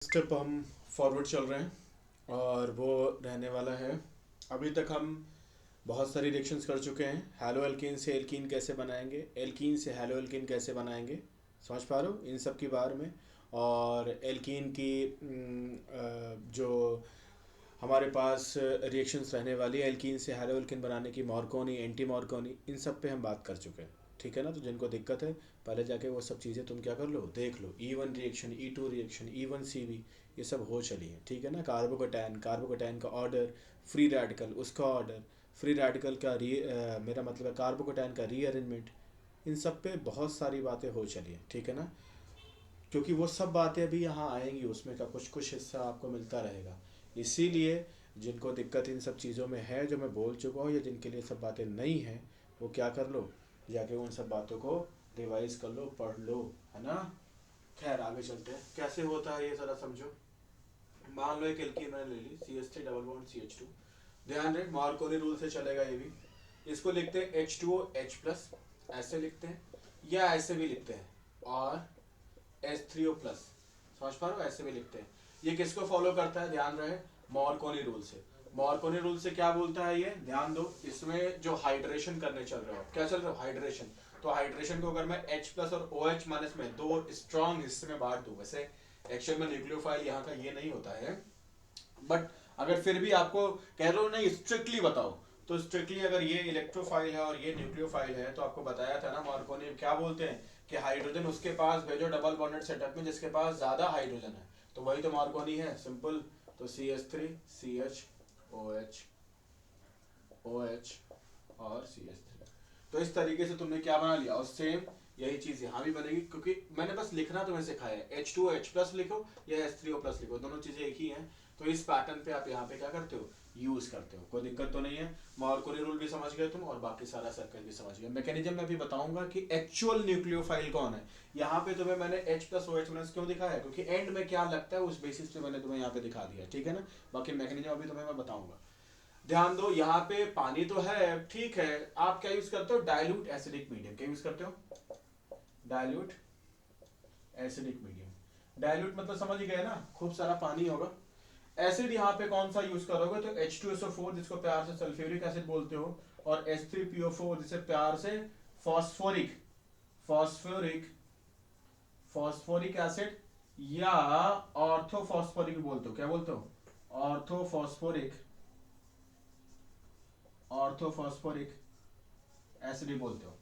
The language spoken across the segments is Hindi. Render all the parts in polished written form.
स्टेप हम फॉरवर्ड चल रहे हैं और वो रहने वाला है। अभी तक हम बहुत सारी रिएक्शंस कर चुके हैं। हैलो एल्कीन से एल्कीन कैसे बनाएंगे, एल्कीन से हैलो एल्कीन कैसे बनाएंगे, समझ पा रहे हो इन सब के बारे में। और एल्कीन की जो हमारे पास रिएक्शंस रहने वाली है एल्कीन से हैलो एल्कीन बनाने की, मॉर्कोनी, एंटी मॉर्कोनी, इन सब पे हम बात कर चुके हैं। ठीक है ना। तो जिनको दिक्कत है पहले जाके वो सब चीज़ें तुम क्या कर लो, देख लो। E1 reaction, E2 reaction, E1CV, ये सब हो चली है। ठीक है ना। कार्बोकैटायन, कार्बोकैटायन का ऑर्डर, फ्री रेडिकल उसका ऑर्डर, फ्री रेडिकल का मेरा मतलब है कार्बोकैटायन का रीअरेंजमेंट, इन सब पे बहुत सारी बातें हो चली हैं। ठीक है ना। क्योंकि वो सब बातें अभी यहाँ आएंगी, उसमें का कुछ कुछ हिस्सा आपको मिलता रहेगा। इसीलिए जिनको दिक्कत इन सब चीज़ों में है जो मैं बोल चुका हूँ, या जिनके लिए सब बातें नहीं हैं, वो क्या कर लो, जाके उन सब बातों को रिवाइज कर लो, पढ़ लो, है ना। खैर आगे चलते हैं, कैसे होता है ये ज़रा समझो। मान लो एक एल्कीन मैंने ले ली, CH3 डबल बॉन्ड CH2। ध्यान रहे मार्कोनी रूल से चलेगा ये भी। इसको लिखते हैं H2OH+, ऐसे लिखते हैं, या ऐसे भी लिखते हैं, और H3O+, समझ पा रहे हो, ऐसे भी लिखते हैं। ये किसको फॉलो करता है, ध्यान रहे, मॉर्कोनी रूल से। मॉर्कोनी रूल से क्या बोलता है ये, ध्यान दो। इसमें जो हाइड्रेशन करने चल रहे हो, क्या चल रहे हो, हाइड्रेशन। तो हाइड्रेशन को अगर मैं H+ और OH- में दो स्ट्रॉन्ग हिस्से में बांट दूं, वैसे एक्चुअल में न्यूक्लियोफाइल यहाँ का ये नहीं होता है, बट अगर फिर भी आपको कह रहे हो नहीं स्ट्रिक्टली बताओ, तो स्ट्रिक्टली अगर ये इलेक्ट्रोफाइल है और ये न्यूक्लियोफाइल है, तो आपको बताया था ना मार्कोनी क्या बोलते हैं कि हाइड्रोजन उसके पास भेजो डबल बॉन्डेड सेटअप में जिसके पास ज्यादा हाइड्रोजन है, तो वही तो मार्कोनी है, सिंपल। तो CH3 CH OH OH और CH3। तो इस तरीके से तुमने क्या बना लिया, और सेम यही चीज यहाँ भी बनेगी, क्योंकि मैंने बस लिखना तुम्हें सिखाया है। H2OH+ लिखो या H3O+ लिखो, दोनों चीजें एक ही हैं। तो इस पैटर्न पे आप यहाँ पे क्या करते हो, यूज करते हो, कोई दिक्कत तो नहीं है। मॉर्कोनी रूल भी समझ गए तुम, और बाकी सारा सर्कल भी समझ गए। मैकेनिज्म में भी बताऊंगा कि एक्चुअल न्यूक्लियोफाइल कौन है। यहाँ पे तुम्हें मैंने H+OH- क्यों दिखाया है, क्योंकि एंड में क्या लगता है उस बेसिस पे मैंने तुम्हें यहाँ पे दिखा दिया। ठीक है ना। बाकी मैकेनिज्म अभी तुम्हें मैं बताऊंगा। ध्यान दो, यहाँ पे पानी तो है, ठीक है, आप क्या यूज करते हो, डाइल्यूट एसिडिक मीडियम। क्या यूज करते हो, डाइल्यूट एसिडिक मीडियम। डाइल्यूट मतलब समझ ही गए ना, खूब सारा पानी होगा। एसिड यहाँ पे कौन सा यूज करोगे, तो H2SO4 जिसको प्यार से सल्फ्यूरिक एसिड बोलते हो, और H3PO4 जिसे प्यार से फॉस्फोरिक फॉस्फोरिक फॉस्फोरिक एसिड या ऑर्थोफॉस्फोरिक बोलते हो। क्या बोलते हो, ऑर्थोफॉस्फोरिक ऑर्थोफॉस्फोरिक एसिड बोलते हो।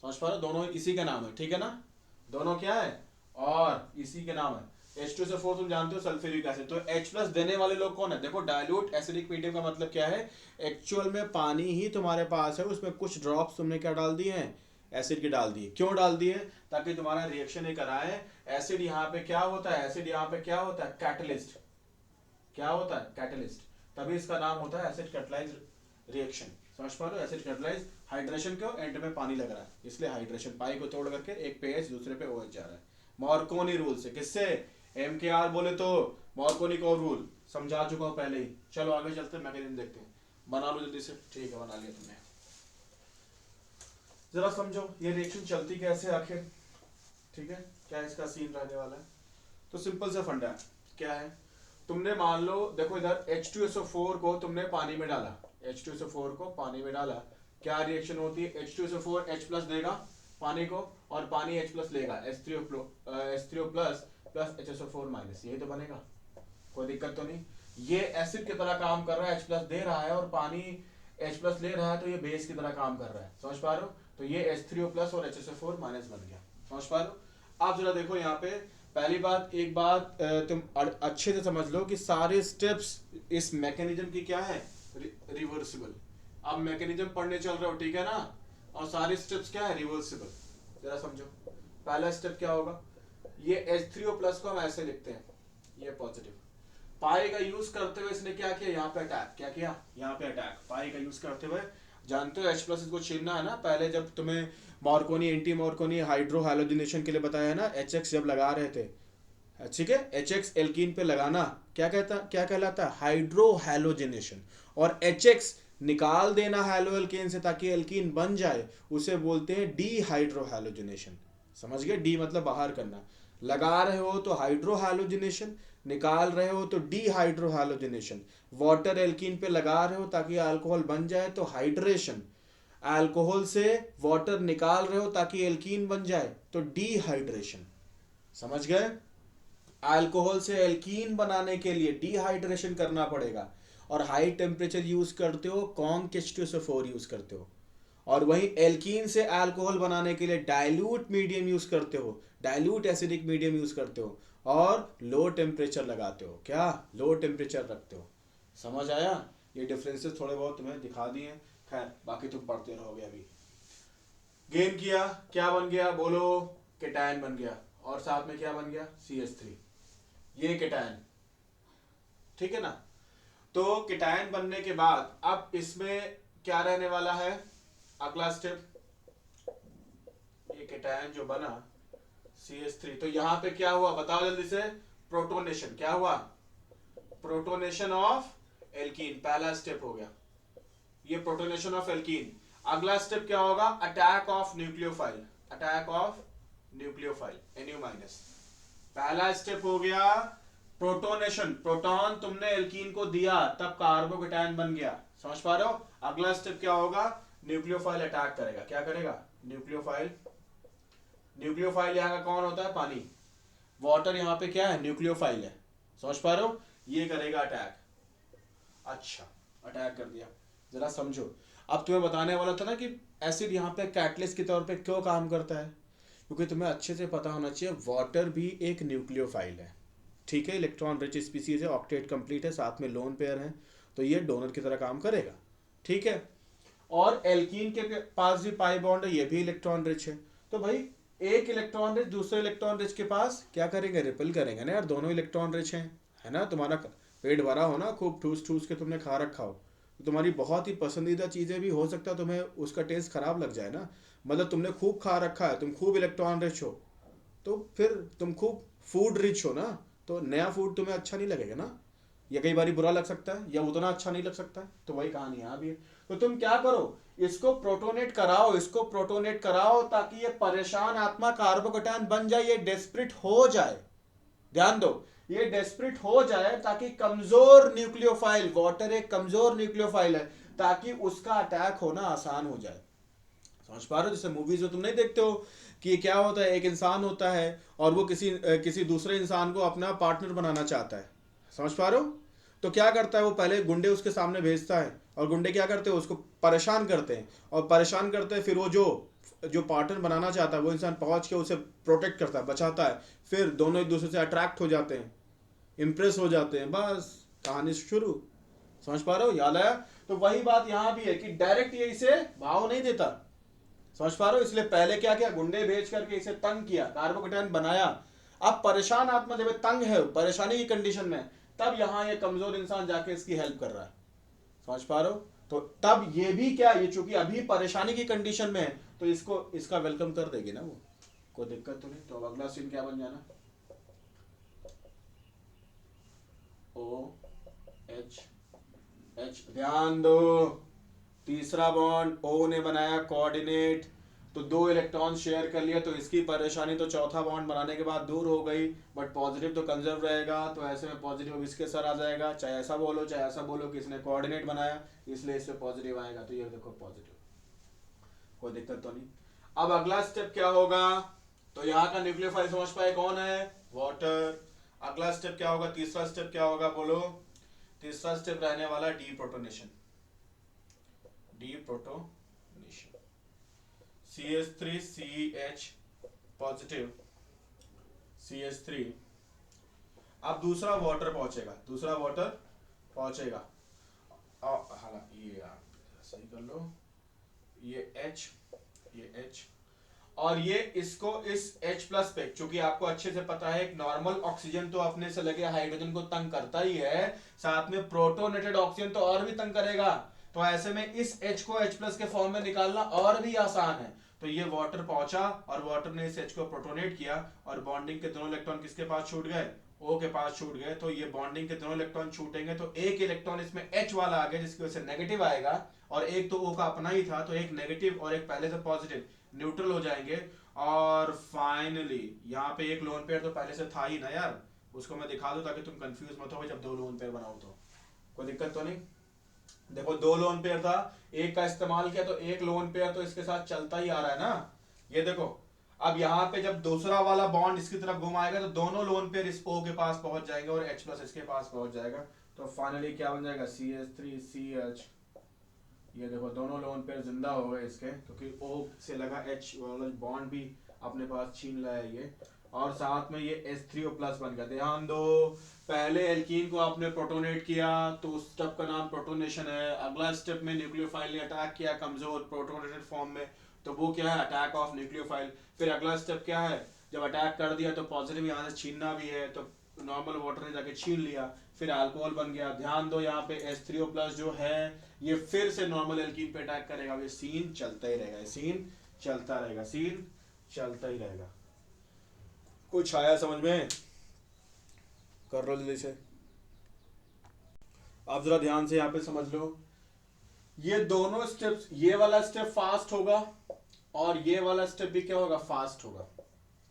समझ पा रहे हो, दोनों इसी का नाम है। ठीक है ना, दोनों क्या है, और इसी के नाम है। H2SO4 तुम जानते हो सल्फ्यूरिक एसिड। तो H+ देने वाले लोग कौन है, देखो डाइल्यूट एसिडिक मीडियम का मतलब क्या है, एक्चुअल में पानी ही तुम्हारे पास है, उसमें कुछ ड्रॉप्स तुमने क्या डाल दिए हैं, एसिड के डाल दिए। क्यों डाल दिए, ताकि तुम्हारा रिएक्शन ही कराए। एसिड यहाँ पे क्या होता है, एसिड यहाँ पे क्या होता है, कैटलिस्ट। क्या होता है, कैटलिस्ट। तभी इसका नाम होता है एसिड कैटलाइज रिएक्शन। समझ पा रहे हो, एसिड कैटलाइज। हाइड्रेशन क्यों, एंड में पानी लग रहा है, इसलिए हाइड्रेशन। पाई को तोड़ करके एक पे H दूसरे पे OH जा रहा है, मॉर्कोनी रूल से। किससे, MKR बोले तो मॉर्कोनी को रूल समझा चुका हूं पहले ही। चलो आगे चलते हैं, मैकेनिज्म देखते हैं। बना लो जल्दी से। ठीक है, बना लिया तुमने। जरा समझो ये रिएक्शन चलती कैसे आखिर। ठीक है, क्या इसका सीन रहने वाला है। तो सिंपल सा फंडा है, क्या है, तुमने मान लो, देखो इधर H2SO4 को तुमने पानी में डाला, H2SO4 को पानी में डाला, क्या रिएक्शन होती है, H2SO4 H+ देगा पानी को, और पानी H+ लेगा, H3O प्लस प्लस HSO4-, यही तो बनेगा। कोई दिक्कत तो नहीं। ये एसिड की तरह काम कर रहा है, H+ दे रहा है और पानी H+ ले रहा है, तो ये बेस की तरह काम कर रहा है। समझ पा रहे हो, तो ये H3O+ और HSO4- बन गया। समझ पा रहे हो। आप जरा देखो यहाँ पे, पहली बात, एक बात तुम अच्छे से समझ लो कि सारे स्टेप्स इस मैकेनिज्म की क्या है, रिवर्सिबल। अब मैकेनिज्म पढ़ने चल रहे हो, ठीक है ना, और सारे स्टेप्स क्या है, रिवर्सिबल। जरा समझो, पहला स्टेप क्या होगा, ये H3O+ को हम ऐसे लिखते हैं, ये पॉजिटिव। पाई का यूज करते हुए इसने क्या किया, यहाँ पे अटैक, क्या किया, यहाँ पे अटैक। पाई का यूज करते हुए, जानते हो H+ इसको छीनना है ना, पहले जब तुम्हें मॉर्कोनी, एंटी मॉर्कोनी, हाइड्रो हैलोजिनेशन के लिए बताया है ना, HX जब लगा रहे थे, ठीक है, HX एल्कीन पे लगाना क्या कहता, क्या कहलाता है, हाइड्रो हैलोजिनेशन। और HX निकाल देना हैलो एल्कीन से ताकि एल्कीन बन जाए, उसे बोलते हैं डी हाइड्रो हैलोजिनेशन। समझ गए, डी मतलब बाहर करना। लगा रहे हो तो हाइड्रो हैलोजिनेशन, निकाल रहे हो तो डीहाइड्रोहाइलोजिनेशन, वाटर एल्कीन पे लगा रहे हो ताकि अल्कोहल बन जाए तो हाइड्रेशन, अल्कोहल से वाटर निकाल रहे हो ताकि एल्कीन बन जाए तो डीहाइड्रेशन। समझ गए? अल्कोहल से एल्कीन बनाने के लिए डीहाइड्रेशन करना पड़ेगा, और हाई टेम्परेचर यूज करते हो, कॉन्ग H2SO4 यूज करते हो। और वहीं एल्कीन से अल्कोहल बनाने के लिए डाइल्यूट मीडियम यूज करते हो, डाइल्यूट एसिडिक मीडियम यूज करते हो, और लो टेम्परेचर लगाते हो। क्या? लो टेम्परेचर रखते हो। समझ आया? ये डिफरेंसेस थोड़े बहुत तुम्हें दिखा दिए। खैर बाकी तुम पढ़ते रहोगे। अभी गेन किया, क्या बन गया बोलो? केटायन बन गया, और साथ में क्या बन गया? CH3, ये केटायन। ठीक है ना? तो केटायन बनने के बाद अब इसमें क्या रहने वाला है? अगला स्टेप, ये केटायन जो बना CH3, तो यहां पे क्या हुआ बताओ जल्दी से? प्रोटोनेशन। क्या हुआ? प्रोटोनेशन ऑफ एल्कीन, पहला स्टेप हो गया ये, प्रोटोनेशन ऑफ एल्कीन। अगला स्टेप क्या होगा? Attack of nucleophile, attack of nucleophile NU-। पहला स्टेप हो गया प्रोटोनेशन, प्रोटॉन तुमने एल्कीन को दिया तब कार्बोकेटायन बन गया। समझ पा रहे हो? अगला स्टेप क्या होगा? न्यूक्लियोफाइल अटैक करेगा। क्या करेगा? न्यूक्लियोफाइल। न्यूक्लियोफाइल यहाँ का कौन होता है? पानी। वाटर यहाँ पे क्या है? न्यूक्लियोफाइल है। समझ पा रहे हो? ये करेगा अटैक। अच्छा, अटैक कर दिया। जरा समझो, अब तुम्हें बताने वाला था ना कि एसिड यहाँ पे कैटलिस्ट के तौर पे क्यों काम करता है, क्योंकि तुम्हें अच्छे से पता होना चाहिए वाटर भी एक न्यूक्लियोफाइल है। ठीक है, इलेक्ट्रॉन रिच स्पीसीज है, ऑक्टेट कंप्लीट है, साथ में लोन पेयर है, तो ये डोनर की तरह काम करेगा। ठीक है, और एल्कीन के पास भी पाई बॉन्ड है, ये भी इलेक्ट्रॉन रिच है। तो भाई एक इलेक्ट्रॉन रिच दूसरे इलेक्ट्रॉन रिच के पास क्या करेंगे? रिपल करेंगे ना यार, दोनों इलेक्ट्रॉन रिच हैं। है ना? तुम्हारा पेट भरा हो ना, खूब ठूस ठूस के तुमने खा रखा हो, तो तुम्हारी बहुत ही पसंदीदा चीज़ें भी हो सकता है तुम्हें उसका टेस्ट खराब लग जाए ना। मतलब तुमने खूब खा रखा है, तुम खूब इलेक्ट्रॉन रिच हो, तो फिर तुम खूब फूड रिच हो ना, तो नया फूड तुम्हें अच्छा नहीं लगेगा ना, या कई बार बुरा लग सकता है, या उतना अच्छा नहीं लग सकता है। तो वही कहानी यहाँ भी है। तो तुम क्या करो? इसको प्रोटोनेट कराओ, इसको प्रोटोनेट कराओ ताकि ये परेशान आत्मा कार्बोकेटायन बन जाए, ये डेस्परेट हो जाए। ध्यान दो, ये डेस्परेट हो जाए ताकि कमजोर न्यूक्लियोफाइल, वाटर एक कमजोर न्यूक्लियोफाइल है, ताकि उसका अटैक होना आसान हो जाए। समझ पा रहे हो? जैसे मूवीज में तुम नहीं देखते हो कि क्या होता है, एक इंसान होता है और वो किसी दूसरे इंसान को अपना पार्टनर बनाना चाहता है। समझ पा रहे हो? तो क्या करता है वो? पहले गुंडे उसके सामने भेजता है, और गुंडे क्या करते हैं? उसको परेशान करते हैं, और परेशान करते हैं, फिर वो जो जो पार्टनर बनाना चाहता है वो इंसान पहुंच के उसे प्रोटेक्ट करता है, बचाता है, फिर दोनों एक दूसरे से अट्रैक्ट हो जाते हैं, इंप्रेस हो जाते हैं, बस कहानी शुरू। समझ पा रहे हो? याद आया? तो वही बात यहां भी है कि डायरेक्ट ये इसे भाव नहीं देता। समझ पा रहे हो? इसलिए पहले क्या किया? गुंडे भेज करके इसे तंग किया, कार्बोकेटायन बनाया। अब परेशान आत्मा जब तंग है, परेशानी की कंडीशन में, तब यहां ये कमजोर इंसान जाके इसकी हेल्प कर रहा है। समझ पा रहे हो? तो तब ये भी क्या, ये चूंकि अभी परेशानी की कंडीशन में है, तो इसको इसका वेलकम कर देगी ना वो, कोई दिक्कत तो नहीं। तो अब अगला सीन क्या बन जाना? OH, ध्यान दो, तीसरा बॉन्ड O ने बनाया कोऑर्डिनेट, तो दो इलेक्ट्रॉन शेयर कर लिया, तो इसकी परेशानी तो चौथा बॉन्ड बनाने के बाद दूर हो गई, बट पॉजिटिव तो कंजर्व रहेगा, तो ऐसे में पॉजिटिव इसके सर आ जाएगा, चाहे ऐसा बोलो चाहे ऐसा बोलो कि इसने कोऑर्डिनेट बनाया इसलिए इसमें पॉजिटिव आएगा, तो ये देखो पॉजिटिव, कोई दिक्कत तो नहीं। अब अगला स्टेप क्या होगा? तो यहाँ का न्यूक्लियोफाइल समझ पाए कौन है? वाटर। अगला स्टेप क्या होगा? तीसरा स्टेप क्या होगा बोलो? तीसरा स्टेप रहने वाला deprotonation, deprotonation, CH3CH positive, CH3। अब दूसरा वाटर पहुंचेगा, दूसरा वाटर पहुंचेगा, हालांकि ये सही कर लो, ये H, ये H, और ये इसको इस H प्लस पे, चूंकि आपको अच्छे से पता है एक नॉर्मल ऑक्सीजन तो अपने से लगे हाइड्रोजन को तंग करता ही है, साथ में प्रोटोनेटेड ऑक्सीजन तो और भी तंग करेगा, तो ऐसे में इस H को H प्लस के फॉर्म में निकालना और भी आसान है। तो ये वाटर पहुंचा और वाटर ने इस H को प्रोटोनेट किया, और बॉन्डिंग के दोनों इलेक्ट्रॉन किसके पास छूट गए? O के पास छूट गए। तो ये बॉन्डिंग के दोनों इलेक्ट्रॉन छूटेंगे, तो एक इलेक्ट्रॉन इसमें H वाला आ गया जिसकी वजह से नेगेटिव आएगा, और एक तो O का अपना ही था, तो एक नेगेटिव और एक पहले से पॉजिटिव न्यूट्रल हो जाएंगे। और फाइनली यहाँ पे एक लोन पेयर तो पहले से था ही ना यार, उसको मैं दिखा दूं ताकि तुम कंफ्यूज मत हो जब दो लोन पेयर बनाओ तो। कोई दिक्कत तो नहीं? देखो दो लोन पेयर था, एक का इस्तेमाल किया तो एक लोन पेयर तो इसके साथ चलता ही आ रहा है ना। ये देखो अब यहाँ पे जब दूसरा वाला बॉन्ड इसकी तरफ घुमाएगा तो दोनों लोन पेयर इस O के पास पहुंच जाएंगे और H प्लस इसके पास पहुंच जाएगा। तो फाइनली क्या बन जाएगा, CH3CH। ये देखो दोनों लोन पेयर जिंदा हो गए इसके, क्योंकि O से लगा H वाला बॉन्ड भी अपने पास छीन लाया ये, और साथ में ये H3O प्लस बन गया। ध्यान दो, पहले एल्कीन को आपने प्रोटोनेट किया तो उस स्टेप का नाम प्रोटोनेशन है। अगला स्टेप में न्यूक्लियोफाइल ने अटैक किया कमजोर प्रोटोनेटेड फॉर्म में, तो वो क्या है, अटैक ऑफ न्यूक्लियोफाइल। फिर अगला स्टेप क्या है, जब अटैक कर दिया तो पॉजिटिव यहाँ से छीनना भी है, तो नॉर्मल वाटर ने जाके छीन लिया, फिर अल्कोहल बन गया। ध्यान दो यहाँ पे H3O प्लस जो है ये फिर से नॉर्मल एल्कीन पे अटैक करेगा। ये सीन चलता ही रहेगा, सीन चलता रहेगा, सीन चलता ही रहेगा। कुछ आया समझ में? कर लो जल्दी से। अब जरा ध्यान से यहाँ पे समझ लो, ये दोनों स्टेप्स, ये वाला स्टेप फास्ट होगा और ये वाला स्टेप भी क्या होगा, फास्ट होगा।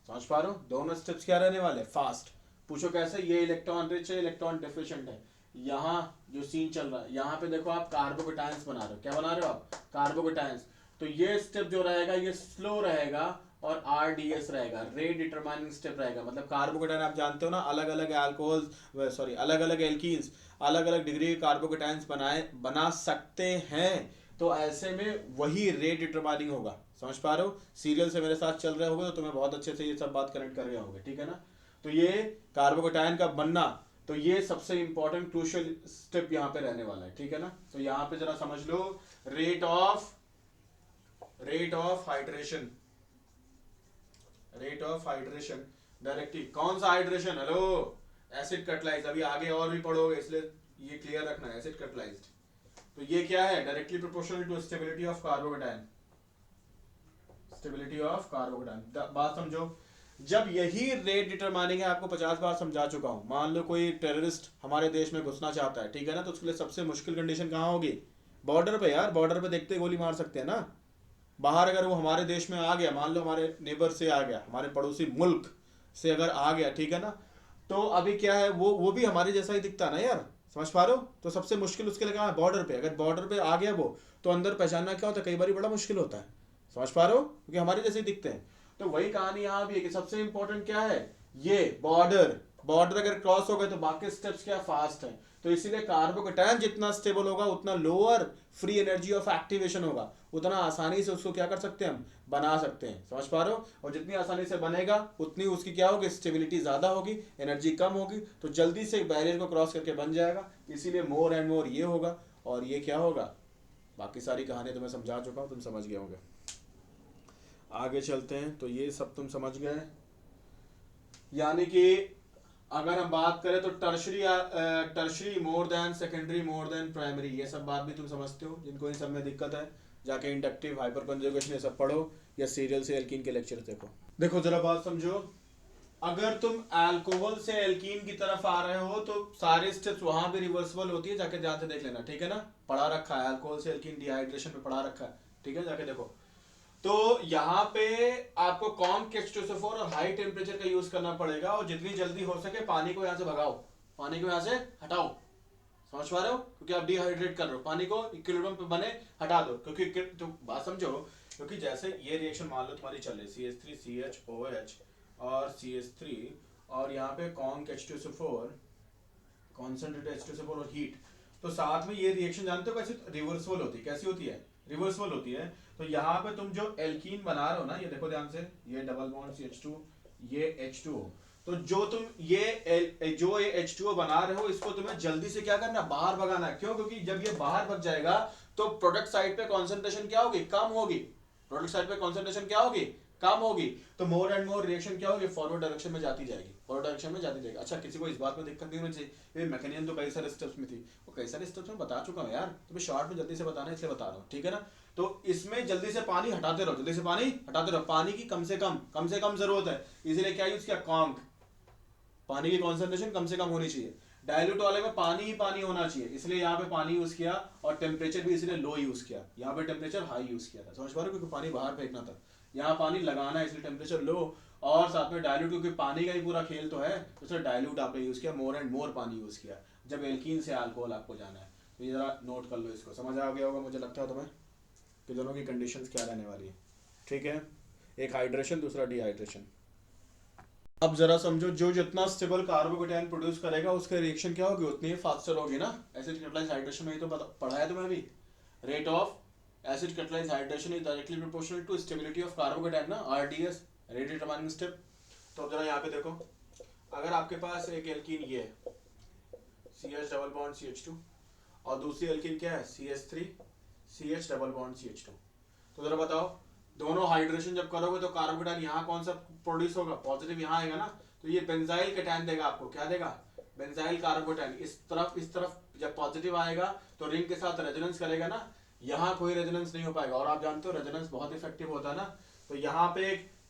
समझ पा रहे हो? दोनों स्टेप्स क्या रहने वाले, फास्ट। पूछो कैसे? ये इलेक्ट्रॉन रिच है, इलेक्ट्रॉन डिफिशिएंट है। यहाँ जो सीन चल रहा है, यहाँ पे देखो आप कार्बोकेटायंस बना रहे हो। क्या बना रहे हो आप, कार्बोकेटायंस। तो ये स्टेप जो रहेगा ये स्लो रहेगा और RDS रहेगा, रेट डिटरमाइनिंग स्टेप रहेगा। मतलब कार्बोकेटायन आप जानते हो ना, अलग अलग अल्कोहल सॉरी अलग अलग एल्कीन्स अलग अलग डिग्री के कार्बोकेटायंस बना सकते हैं। तो ऐसे में वही रेट डिटरमाइनिंग होगा। समझ पा रहे हो? सीरियल से मेरे साथ चल रहे होगे तो तुम्हें बहुत अच्छे से ये सब बात कनेक्ट कर रहे होगे, ठीक है ना। तो ये कार्बोकेटायन का बनना, तो ये सबसे इंपॉर्टेंट क्रूशियल स्टेप यहाँ पे रहने वाला है, ठीक है ना। तो यहाँ पे जरा समझ लो, rate of hydration, rate of hydration directly. कौन सा हाइड्रेशन, हेलो, एसिड कटलाइज। अभी आगे और भी पढ़ोगे इसलिए ये क्लियर रखना है, एसिड कटलाइज्ड। तो ये क्या है, directly proportional to stability of carbocation, stability of carbocation. बात समझो, जब यही रेट डिटरमाइनिंग है, आपको 50 बार समझा चुका हूं। मान लो कोई टेररिस्ट हमारे देश में घुसना चाहता है, ठीक है ना, तो उसके लिए सबसे मुश्किल कंडीशन कहाँ होगी, बॉर्डर पे। यार बॉर्डर पे देखते गोली मार सकते हैं ना। बाहर अगर वो हमारे देश में आ गया, मान लो हमारे नेबर से आ गया, हमारे पड़ोसी मुल्क से अगर आ गया, ठीक है ना, तो अभी क्या है, वो भी हमारे जैसा ही दिखता है ना यार। समझ पा रहे हो? तो सबसे मुश्किल उसके लिए कहाँ है, बॉर्डर पे। अगर बॉर्डर पे आ गया वो, तो अंदर पहचानना क्या होता है, कई बार बड़ा मुश्किल होता है। समझ पा रहे हो? क्योंकि हमारे जैसे ही दिखते हैं। तो वही कहानी यहाँ भी है कि सबसे इंपॉर्टेंट क्या है, ये बॉर्डर अगर क्रॉस हो गए तो बाकी स्टेप्स क्या, फास्ट है। तो इसीलिए कार्बोकेटायन जितना स्टेबल होगा उतना lower free energy of activation होगा, उतना आसानी से उसको क्या कर सकते हैं, हम बना सकते हैं। समझ पा रहे हो? और जितनी आसानी से बनेगा उतनी उसकी क्या होगी, स्टेबिलिटी ज्यादा होगी, एनर्जी कम होगी, तो जल्दी से बैरियर को क्रॉस करके बन जाएगा। इसीलिए मोर एंड मोर ये होगा, और ये क्या होगा, बाकी सारी कहानी तो मैं समझा चुका हूँ, तुम समझ गए होंगे। आगे चलते हैं। तो ये सब तुम समझ गए, यानी कि अगर हम बात करें तो tertiary more than secondary more than primary, ये सब बात भी तुम समझते हो। जिनको इन सब में दिक्कत है जाके इंडक्टिव हाइपर कंजुगेशन ये सब पढ़ो, या सीरियल से एल्कीन के लेक्चर देखो। देखो जरा बात समझो, अगर तुम अल्कोहल से एल्कीन की तरफ आ रहे हो तो सारे स्टेप्स वहां भी रिवर्सिबल होती है, जाके ध्यान से देख लेना, ठीक है ना। पढ़ा रखा है, अल्कोहल से एल्कीन डिहाइड्रेशन पे पढ़ा रखा है, ठीक है, जाके देखो। तो यहाँ पे आपको कॉन्क H2SO4 और हाई टेम्परेचर का यूज करना पड़ेगा, और जितनी जल्दी हो सके पानी को यहाँ से भगाओ, पानी को यहाँ से हटाओ। समझ पा रहे हो? क्योंकि आप डिहाइड्रेट कर रहे हो, पानी को इक्विलिब्रियम पे बने हटा दो। क्योंकि तो बात समझो, क्योंकि जैसे ये रिएक्शन मान लो तुम्हारी चल रही CH3CHOH और CH3, और यहाँ पे कॉन्क H2SO4, कॉन्सेंट्रेटेड H2SO4 और हीट, तो साथ में ये रिएक्शन जानते हो कैसे रिवर्सिबल होती है, कैसी होती है, रिवर्सिबल होती है। तो यहाँ पे तुम जो एल्कीन बना रहे हो ना, ये देखो ध्यान से, ये डबल बॉन्ड CH2, ये H2O, तो जो तुम ये H2O बना रहे हो, इसको तुम्हें जल्दी से क्या करना है, बाहर भगाना है। क्यों? क्योंकि जब ये बाहर भग जाएगा तो प्रोडक्ट साइड पे कॉन्सेंट्रेशन क्या होगी, कम होगी। प्रोडक्ट साइड पे कॉन्सेंट्रेशन क्या होगी, कम होगी। तो मोर एंड मोर रिएक्शन क्या होगी, फॉरवर्ड डायरेक्शन में जाती जाएगी, फॉरवर्ड डायरेक्शन में जाती जाएगी। अच्छा, किसी को इस बात में दिक्कत नहीं होनी चाहिए, ये मैकेनिज्म तो कई सारे स्टेप्स में थी, वो कई सारे स्टेप्स में बता चुका हूँ यार, तुम्हें शॉर्ट में जल्दी से बताना है इसलिए बता रहा हूँ, ठीक है ना। तो इसमें जल्दी से पानी हटाते रहो, जल्दी से पानी हटाते रहो। पानी की कम से कम जरूरत है, इसीलिए क्या यूज किया, कॉन्क। पानी की कॉन्सेंट्रेशन कम से कम होनी चाहिए, डायल्यूट वाले में पानी ही पानी होना चाहिए, इसलिए यहाँ पे पानी यूज किया, और टेम्परेचर भी इसलिए लो यूज किया, यहाँ पे टेम्परेचर हाई यूज किया था। समझ पा रहे हो? क्योंकि पानी बाहर फेंकना था, यहाँ पानी लगाना है इसलिए टेम्परेचर लो, और साथ में डाइल्यूट, क्योंकि पानी का ही पूरा खेल तो है, तो सर डाइल्यूट आपने यूज़ किया, मोर एंड मोर पानी यूज़ किया जब एल्कीन से अल्कोहल आपको जाना है। तो ये ज़रा नोट कर लो, इसको समझ आ गया होगा मुझे लगता है तुम्हें कि दोनों की कंडीशंस क्या रहने वाली है। ठीक है, एक हाइड्रेशन, दूसरा डिहाइड्रेशन। अब जरा समझो, जो जितना स्टेबल कार्बोकेटायन प्रोड्यूस करेगा उसके रिएक्शन क्या होगी, उतनी ही फास्टर होगी ना। एसिड कैटालाइज हाइड्रेशन में ही तो पढ़ा है तुम्हें अभी, rate of acid catalyse hydration is directly proportional to stability of carbocation ना, आरडीएस, रेट डिटरमाइनिंग स्टेप। तो अब जरा यहाँ पे देखो, अगर आपके पास एक एल्कीन ये है CH डबल बॉन्ड CH2, और दूसरी एल्कीन क्या है CH3 CH double bond CH2, तो जरा बताओ दोनों हाइड्रेशन जब करोगे तो कार्बोकेटायन यहाँ कौन सा प्रोड्यूस होगा, पॉजिटिव यहाँ आएगा ना, तो ये बेंजाइल कैटायन देगा आपको, क्या देगा, बेंजाइल कार्बोकेटायन। इस तरफ जब पॉजिटिव आएगा तो रिंग के साथ रेजोनेंस करेगा ना, यहाँ कोई रेजोनेंस नहीं हो पाएगा, और आप जानते हो रेजोनेंस बहुत इफेक्टिव होता है ना। तो यहाँ पे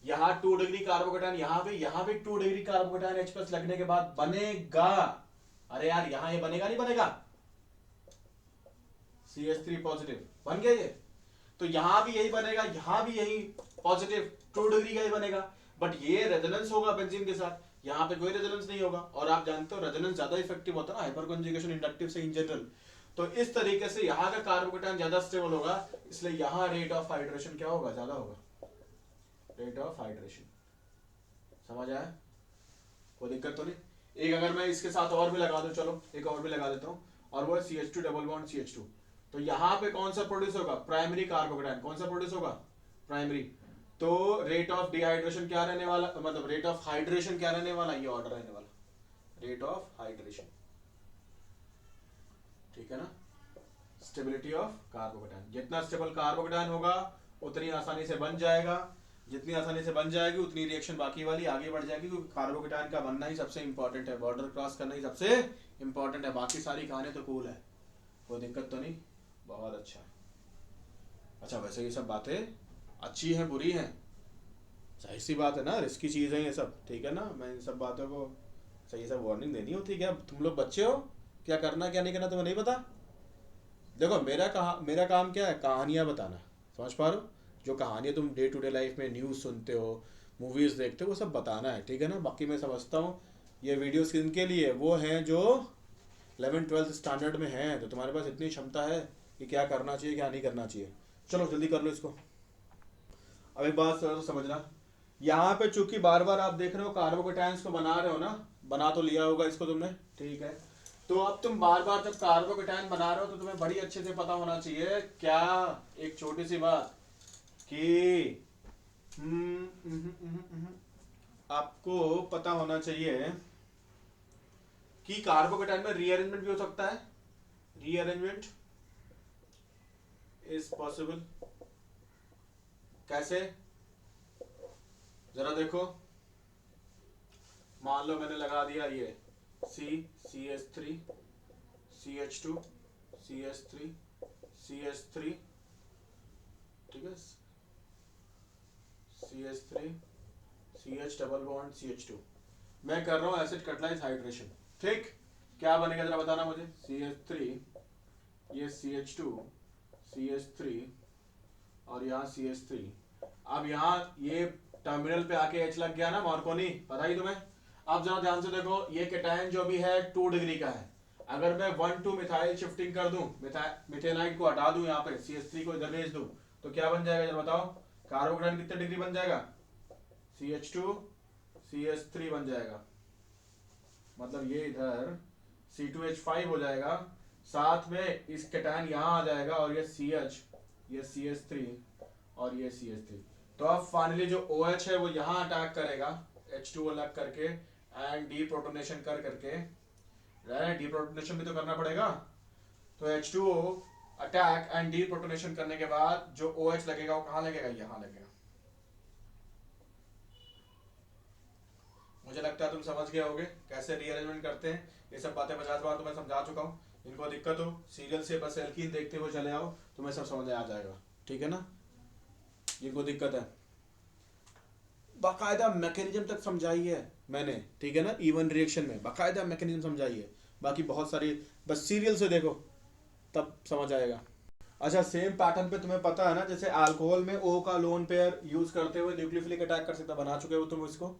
यहाँ 2 डिग्री कार्बोकेटायन, यहाँ पे 2 डिग्री कार्बोकेटायन H+ लगने के बाद बनेगा, अरे यार यहाँ ये बनेगा नहीं बनेगा, CH3 पॉजिटिव बन गया ये, तो यहां भी यही बनेगा, यहां भी यही पॉजिटिव 2 डिग्री का ही बनेगा, बट ये रेजोनेंस होगा बेंजीन के साथ, यहाँ पे कोई रेजोनेंस नहीं होगा। और आप जानते हो रेजोनेंस ज्यादा इफेक्टिव होता है ना हाइपर कॉन्जुगेशन इंडक्टिव से इन जनरल। तो इस तरीके से यहाँ का कार्बोकेटायन ज्यादा स्टेबल होगा, इसलिए यहाँ रेट ऑफ हाइड्रेशन क्या होगा, ज्यादा होगा, रेट ऑफ हाइड्रेशन। समझ आया, कोई दिक्कत तो नहीं। एक अगर मैं इसके साथ और भी लगा दूं, चलो एक और भी लगा देता हूं, और वो है CH2 डबल बॉन्ड CH2, तो यहाँ पे कौन सा प्रोड्यूस होगा, प्राइमरी कार्बोकेटायन, कौन सा प्रोड्यूस होगा, प्राइमरी। तो रेट ऑफ डिहाइड्रेशन क्या रहने वाला, मतलब रेट ऑफ हाइड्रेशन क्या रहने वाला, ये ऑर्डर रहने वाला, रेट ऑफ हाइड्रेशन, ठीक है ना। स्टेबिलिटी ऑफ कार्बोकेटायन, जितना स्टेबल कार्बोकेटायन होगा उतनी आसानी से बन जाएगा, जितनी आसानी से बन जाएगी उतनी रिएक्शन बाकी वाली आगे बढ़ जाएगी, क्योंकि कार्बोकेटायन का बनना ही सबसे इंपॉर्टेंट है, बॉर्डर क्रॉस करना ही सबसे इंपॉर्टेंट है, बाकी सारी कहानी तो कूल है, कोई दिक्कत तो नहीं। बहुत अच्छा। अच्छा वैसे ये सब बातें अच्छी हैं बुरी हैं, जाहिर सी बात है ना, रिस्की चीज़ है ये सब, ठीक है ना। मैं इन सब बातों को सही सब वार्निंग देनी होती है, क्या तुम लोग बच्चे हो, क्या करना क्या नहीं करना तुम्हें नहीं पता। देखो मेरा काम क्या है, कहानियाँ बताना, समझ पा रहे हो, जो कहानियाँ तुम डे टू डे लाइफ में न्यूज़ सुनते हो, मूवीज़ देखते हो, वो सब बताना है, ठीक है ना। बाकी मैं समझता हूँ ये वीडियोस किनके लिए वो हैं जो 11th-12th स्टैंडर्ड में हैं, तो तुम्हारे पास इतनी क्षमता है कि क्या करना चाहिए क्या नहीं करना चाहिए। चलो जल्दी कर लो इसको। अब एक बात तो समझना, यहाँ पे चूंकि बार बार आप देख रहे हो कार्बोकेटायंस को बना रहे हो ना, बना तो लिया होगा इसको तुमने, ठीक है। तो अब तुम बार बार जब कार्बोकेटायन बना रहे हो तो तुम्हें बड़ी अच्छे से पता होना चाहिए क्या, एक छोटी सी बात कि आपको पता होना चाहिए कि कार्बोकेटायन में रीअरेंजमेंट भी हो सकता है, रीअरेंजमेंट इज पॉसिबल। कैसे, जरा देखो, मान लो मैंने लगा दिया ये CH3 CH2 CH3 CH3, ठीक है, CH3 CH double bond CH2, मैं कर रहा हूं एसिड कैटालाइज हाइड्रेशन, ठीक। क्या बनेगा जरा बताना मुझे, CH3, ये CH2 CH3 और यहाँ CH3। अब यहाँ ये टर्मिनल पे आके H लग गया ना, मार्कोनी पता ही तुम्हें। अब जरा ध्यान से देखो, ये कैटायन जो भी है 2 डिग्री का है, अगर मैं 1,2 मिथाइल शिफ्टिंग कर दूं, मिथेनाइट को हटा दूं, यहाँ पे CH3 को इधर भेज दूं, तो क्या बन जाएगा जरा बताओ, कार्बोकेटायन कितने डिग्री बन जाएगा, CH2 CH3 बन जाएगा, मतलब ये इधर C2H5 हो जाएगा, साथ में इस कैटायन यहाँ आ जाएगा, और ये CH, ये CH3 और ये CH3। तो अब फाइनली जो OH है वो यहाँ अटैक करेगा H2 अलग करके, एंड डीप्रोटोनेशन कर करके, डीप्रोटोनेशन भी तो करना पड़ेगा, तो H2O अटैक एंड डीप्रोटोनेशन करने के बाद जो OH लगेगा वो कहाँ लगेगा, यहाँ लगेगा। मुझे लगता है तुम समझ गए होगे कैसे रीअरेंजमेंट करते हैं, ये सब बातें 50 बार तो मैं समझा चुका हूँ। इनको दिक्कत हो सीरियल से बस एल्कीन देखते हुए चले आओ, तुम्हें सब समझ आ जाएगा, ठीक है ना। जिनको दिक्कत है बाकायदा मैकेनिज्म तक समझाई है मैंने, ठीक है ना, इवन रिएक्शन में बाकायदा मैकेनिज्म समझाई है, बाकी बहुत सारी बस सीरियल से देखो तब समझ आएगा। अच्छा, सेम पैटर्न पे तुम्हें पता है ना, जैसे अल्कोहल में ओ का लोन पेयर यूज करते हुए न्यूक्लियोफिलिक अटैक कर सकता, बना चुके हो तुम इसको।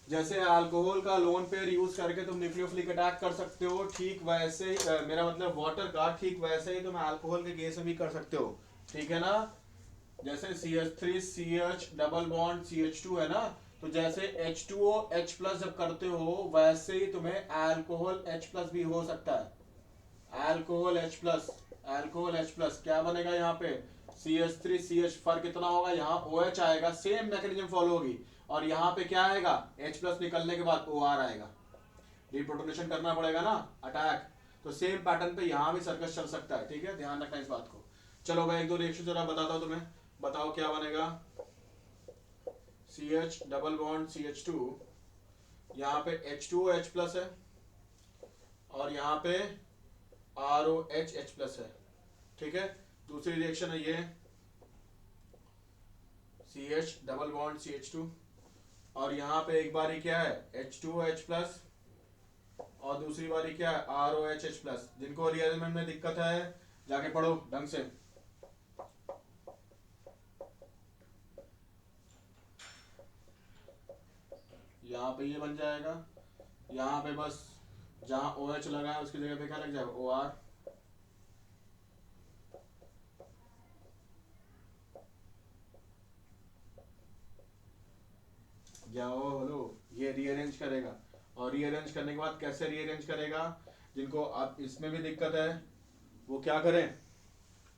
जैसे अल्कोहल का लोन पेयर यूज करके तुम न्यूक्लियोफिलिक अटैक कर सकते हो, ठीक वैसे ही मेरा मतलब वाटर का, ठीक वैसे ही तुम अल्कोहल के केस में भी कर सकते हो, ठीक है ना। जैसे CH3 CH double bond CH2 है ना, तो जैसे H2O H प्लस जब करते हो वैसे ही तुम्हें अल्कोहल H प्लस भी हो सकता है। Alcohol H plus, alcohol H plus क्या बनेगा यहाँ पे, CH3 CH, फर्क कितना होगा, यहाँ OH आएगा, सेम मैकेनिज्म फॉलो होगी, और यहाँ पे क्या आएगा, H प्लस निकलने के बाद OR आएगा, रिप्रोटोनेशन करना पड़ेगा ना, अटैक। तो सेम पैटर्न पे यहाँ भी सर्कस चल सकता है, ठीक है, ध्यान रखना इस बात को। चलो भाई एक दो रिएक्शन जरा बताता हूँ तुम्हें, बताओ क्या बनेगा। CH डबल बॉन्ड CH2, यहाँ पे H2O H प्लस है, और यहाँ पे ROH H प्लस है, ठीक है। दूसरी रिएक्शन है ये CH डबल बॉन्ड CH2, और यहाँ पे एक बारी क्या है H2O H प्लस, और दूसरी बारी क्या है ROH H प्लस। जिनको रीअरेंजमेंट में दिक्कत है जाके पढ़ो ढंग से। यहाँ पे ये बन जाएगा, यहाँ पे बस जहां OH लगा है उसकी जगह पे क्या लग जाएगा OR। जाओ हेलो, ये रीअरेंज करेगा, और रीअरेंज करने के बाद कैसे रीअरेंज करेगा, जिनको आप इसमें भी दिक्कत है वो क्या करें,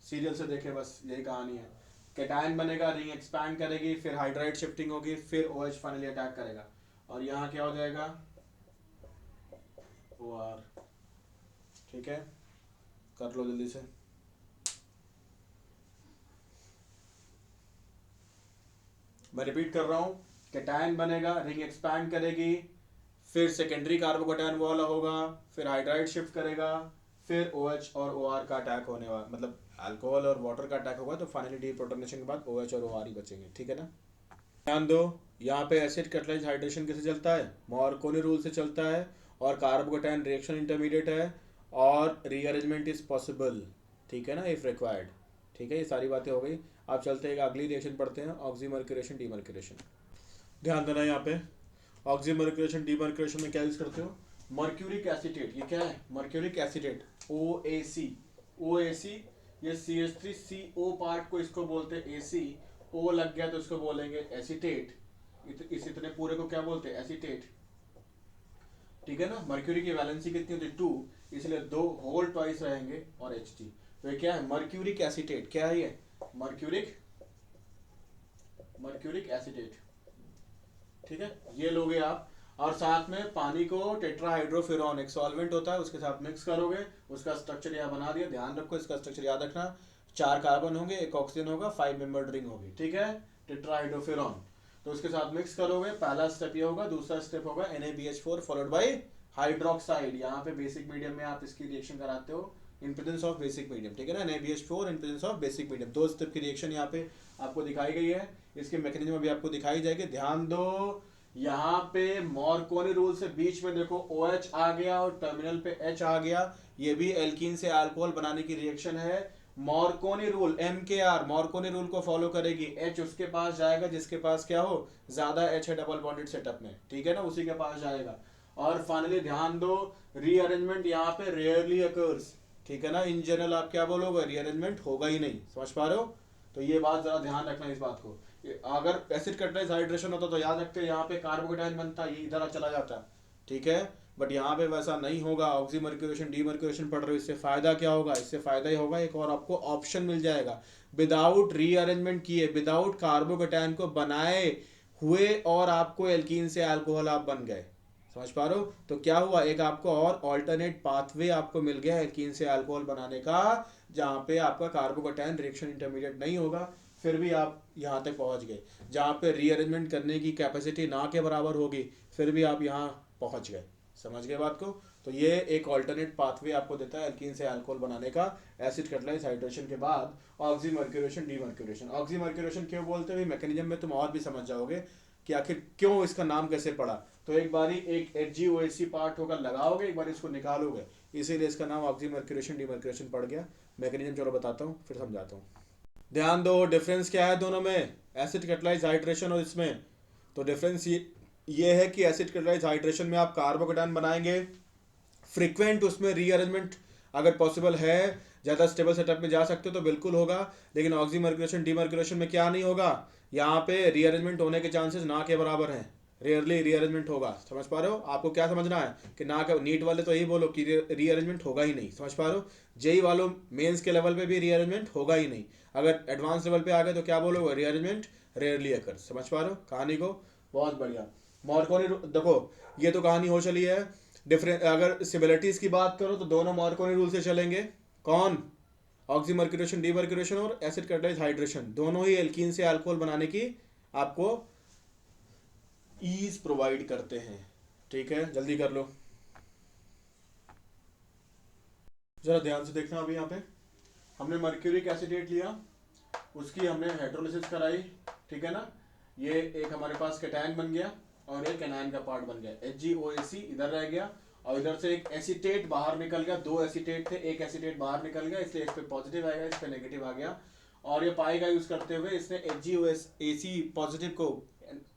सीरियल से देखें, बस यही कहानी है। कैटायन बनेगा, रिंग एक्सपैंड करेगी, फिर हाइड्राइड शिफ्टिंग होगी, फिर OH फाइनली अटैक करेगा, और यहाँ क्या हो जाएगा OR, ठीक है। कर लो जल्दी से। मैं रिपीट कर रहा हूँ, कैटायन बनेगा, रिंग एक्सपैंड करेगी, फिर सेकेंडरी कार्बोकैटायन वाला होगा, फिर हाइड्राइड शिफ्ट करेगा, फिर OH और OR का अटैक होने वाला, मतलब अल्कोहल और वाटर का अटैक होगा, तो फाइनली डीप्रोटोनेशन के बाद OH और OR ही बचेंगे, ठीक है ना। ध्यान दो, यहाँ पे एसिड कैटालाइज हाइड्रेशन कैसे चलता है, मार्कोनी रूल से चलता है, और कार्बोकैटायन रिएक्शन इंटरमीडिएट है, और रीअरेंजमेंट इज पॉसिबल, ठीक है ना, इफ रिक्वायर्ड, ठीक है। ये सारी बातें हो गई। आप चलते हैं अगली रिएक्शन पढ़ते हैं, ऑक्सीमर्क्यूरेशन डीमर्क्यूरेशन। ध्यान देना यहाँ पे, ऑक्सीमर्क्यूरेशन डीमर्क्यूरेशन में क्या यूज करते हो, मर्क्यूरिक एसीटेट, ये क्या है मर्क्यूरिक एसीटेट OAC, OAC, ये CH3CO पार्ट को इसको बोलते हैं AC, O लग गया तो इसको बोलेंगे एसीटेट, इस इतने पूरे को क्या बोलते हैं एसीटेट, ठीक है ना। मर्क्यूरी की वैलेंसी कितनी होती है 2, इसलिए 2 होल ट्वाइस रहेंगे और Ht, तो ये क्या है मर्क्यूरिक एसीटेट, क्या है ये मर्क्यूरिक, मर्क्यूरिक एसीटेट, ठीक है, ये लोगे आप। और साथ में पानी को टेट्राहाइड्रोफिरॉन एक सॉल्वेंट होता है उसके साथ मिक्स करोगे, उसका स्ट्रक्चर यहाँ बना दिया, ध्यान रखो इसका स्ट्रक्चर याद रखना, 4 कार्बन होंगे, एक ऑक्सीजन होगा, 5 मेंबर्ड रिंग होगी, ठीक है, टेट्राहाइड्रोफिरॉन। तो उसके साथ मिक्स करोगे, पहला स्टेप ये होगा, दूसरा स्टेप होगा NaBH4 फॉलोड बाय हाइड्रोक्साइड, यहाँ पे बेसिक मीडियम में आप इसकी रिएक्शन कराते हो in presence of basic medium, ठीक है ना, NaBH4 in presence of basic medium. 2 step की रिएक्शन यहाँ पे आपको दिखाई गई है, इसके मैकेनिज्म भी आपको दिखाई जाएगी, ध्यान दो। यहाँ पे मॉर्कोनी रूल से बीच में देखो OH आ गया और टर्मिनल पे H आ गया, ये भी एल्कीन से अल्कोहल बनाने की रिएक्शन है। मॉर्कोनी रूल MKR मॉर्कोनी रूल को फॉलो करेगी, H उसके पास जाएगा जिसके पास क्या हो ज्यादा H है डबल बॉन्डेड सेटअप में, ठीक है ना, उसी के पास जाएगा। और फाइनली ध्यान दो, रीअरेंजमेंट यहाँ पे रेयरली अकर्स, ठीक है ना, इन जनरल आप क्या बोलोगे रीअरेंजमेंट होगा ही नहीं, समझ पा रहे हो। तो ये बात जरा ध्यान रखना इस बात को, अगर एसिड कैटालाइज हाइड्रेशन होता तो याद रखते यहाँ पे कार्बोकैटायन बनता, ये इधर चला जाता, ठीक है, बट यहाँ पे वैसा नहीं होगा। ऑक्सीमर्क्यूरेशन डीमर्क्यूरेशन पढ़ रहे हो, इससे फायदा क्या होगा, इससे फायदा ही होगा एक और आपको ऑप्शन मिल जाएगा, विदाउट रीअरेंजमेंट किए, विदाउट कार्बोकैटायन को बनाए हुए, और आपको एल्कीन से अल्कोहल आप बन गए, समझ पा रहे हो। तो क्या हुआ, एक आपको और ऑल्टरनेट पाथवे आपको मिल गया एल्कीन से अल्कोहल बनाने का, जहाँ पे आपका कार्बोकैटायन रिएक्शन इंटरमीडिएट नहीं होगा, फिर भी आप यहाँ तक पहुँच गए। जहाँ पे रीअरेंजमेंट करने की कैपेसिटी ना के बराबर होगी, फिर भी आप यहाँ पहुँच गए, समझ गए बात को। तो ये एक ऑल्टरनेट पाथवे आपको देता है एल्कीन से अल्कोहल बनाने का, एसिड कैटालाइज हाइड्रेशन के बाद ऑक्सीमर्क्यूरेशन डीमर्क्यूरेशन। ऑक्सीमर्क्यूरेशन क्यों बोलते हैं, मैकेनिज्म में तुम और भी समझ जाओगे कि आखिर क्यों इसका नाम कैसे पड़ा। तो एक बारी एक HgOAc पार्ट होगा, लगाओगे, एक बार इसको निकालोगे, इसीलिए इसका नाम ऑक्सीमर्क्यूरेशन डीमर्क्यूरेशन पड़ गया। मैकेनिज्म चलो बताता हूँ फिर समझाता हूँ। ध्यान दो, डिफरेंस क्या है दोनों में, एसिड कैटालाइज हाइड्रेशन और इसमें। तो डिफरेंस ये है कि एसिड कैटालाइज हाइड्रेशन में आप कार्बोकेटायन बनाएंगे, फ्रीक्वेंट उसमें रीअरेंजमेंट अगर पॉसिबल है, ज़्यादा स्टेबल सेटअप में जा सकते हो तो बिल्कुल होगा। लेकिन ऑक्सीमर्क्यूरेशन डीमर्क्यूरेशन में क्या नहीं होगा, यहाँ पे रीअरेंजमेंट होने के चांसेस ना के बराबर हैं, रेयरली रीअरेंजमेंट होगा। समझ पा रहे हो, आपको क्या समझना है कि ना के नीट वाले तो यही बोलो कि रीअरेंजमेंट होगा ही नहीं, समझ पा रहे हो। जेई वालों मेंस के लेवल पे भी रीअरेंजमेंट होगा ही नहीं, अगर एडवांस लेवल पे आ गए तो क्या बोलोगे, रीअरेंजमेंट रेयरली अकर। समझ पा रहे हो कहानी को, बहुत बढ़िया। मार्कोनी देखो, ये तो कहानी हो चली है। डिफरेंट अगर सिमिलरिटीज की बात करो तो दोनों मार्कोनी रूल से चलेंगे। कौन, ऑक्सीमर्क्यूरेशन डीमर्क्यूरेशन और एसिड कैटालाइज हाइड्रेशन, दोनों ही एल्कीन से अल्कोहल बनाने की आपको ईज प्रोवाइड करते हैं। ठीक है, जल्दी कर लो, जरा ध्यान से देखना। अभी यहाँ पे हमने मर्क्यूरिक एसिडेट लिया, उसकी हमने हाइड्रोलिसिस कराई, ठीक है ना। ये एक हमारे पास कैटायन बन गया और एक एनायन का पार्ट बन गया, HgOAc इधर रह गया और इधर से एक एसीटेट बाहर निकल गया। दो एसीटेट थे, एक एसीटेट बाहर निकल गया, इसलिए इस पे पॉजिटिव आएगा, इस पे नेगेटिव आ गया। और ये पाई का यूज करते हुए इसने HgOAc पॉजिटिव को,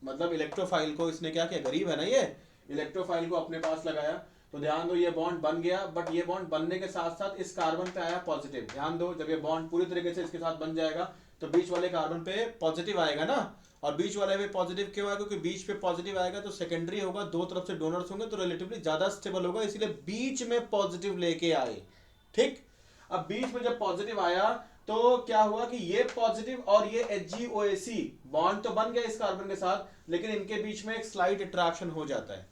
मतलब इलेक्ट्रोफाइल को इसने क्या किया, गरीब है ना ये, इलेक्ट्रोफाइल को अपने पास लगाया। तो ध्यान दो, ये बॉन्ड बन गया, बट ये बॉन्ड बनने के साथ साथ इस कार्बन पे आया पॉजिटिव। ध्यान दो, जब ये बॉन्ड पूरी तरीके से इसके साथ बन जाएगा तो बीच वाले कार्बन पे पॉजिटिव आएगा ना। और बीच वाले पे पॉजिटिव क्यों आएगा, क्योंकि बीच पे पॉजिटिव आएगा तो सेकेंडरी होगा, दो तरफ से डोनर्स होंगे तो रिलेटिवली ज्यादा स्टेबल होगा, इसलिए बीच में पॉजिटिव लेके आए। ठीक, अब बीच में जब पॉजिटिव आया तो क्या हुआ कि ये पॉजिटिव और ये HgOAc बॉन्ड तो बन गया इस कार्बन के साथ, लेकिन इनके बीच में एक स्लाइट अट्रैक्शन हो जाता है,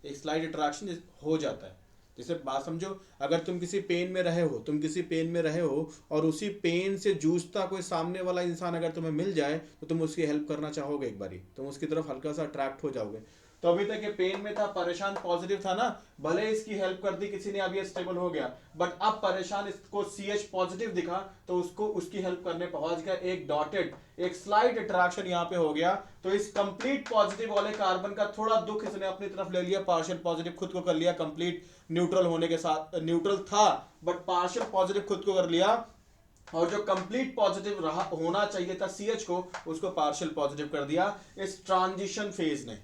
एक स्लाइट अट्रैक्शन हो जाता है। जैसे बात समझो, अगर तुम किसी पेन में रहे हो, और उसी पेन से जूझता कोई सामने वाला इंसान अगर तुम्हें मिल जाए तो तुम उसकी हेल्प करना चाहोगे, एक बारी तुम उसकी तरफ हल्का सा अट्रैक्ट हो जाओगे। तो अभी तक ये पेन में था, परेशान, पॉजिटिव था ना, भले इसकी हेल्प कर दी किसी ने, अब ये स्टेबल हो गया, बट अब परेशान इसको CH पॉजिटिव दिखा तो उसको उसकी हेल्प करने पहुंच गया, एक डॉटेड, एक स्लाइड अट्रैक्शन यहाँ पे हो गया। तो इस कंप्लीट पॉजिटिव वाले कार्बन का थोड़ा दुख इसने अपनी तरफ ले लिया, पार्शियल पॉजिटिव खुद को कर लिया, कंप्लीट न्यूट्रल होने के साथ, न्यूट्रल था बट पार्शियल पॉजिटिव खुद को कर लिया, और जो कंप्लीट पॉजिटिव रहा होना चाहिए था CH को, उसको पार्शियल पॉजिटिव कर दिया इस ट्रांजिशन फेज ने,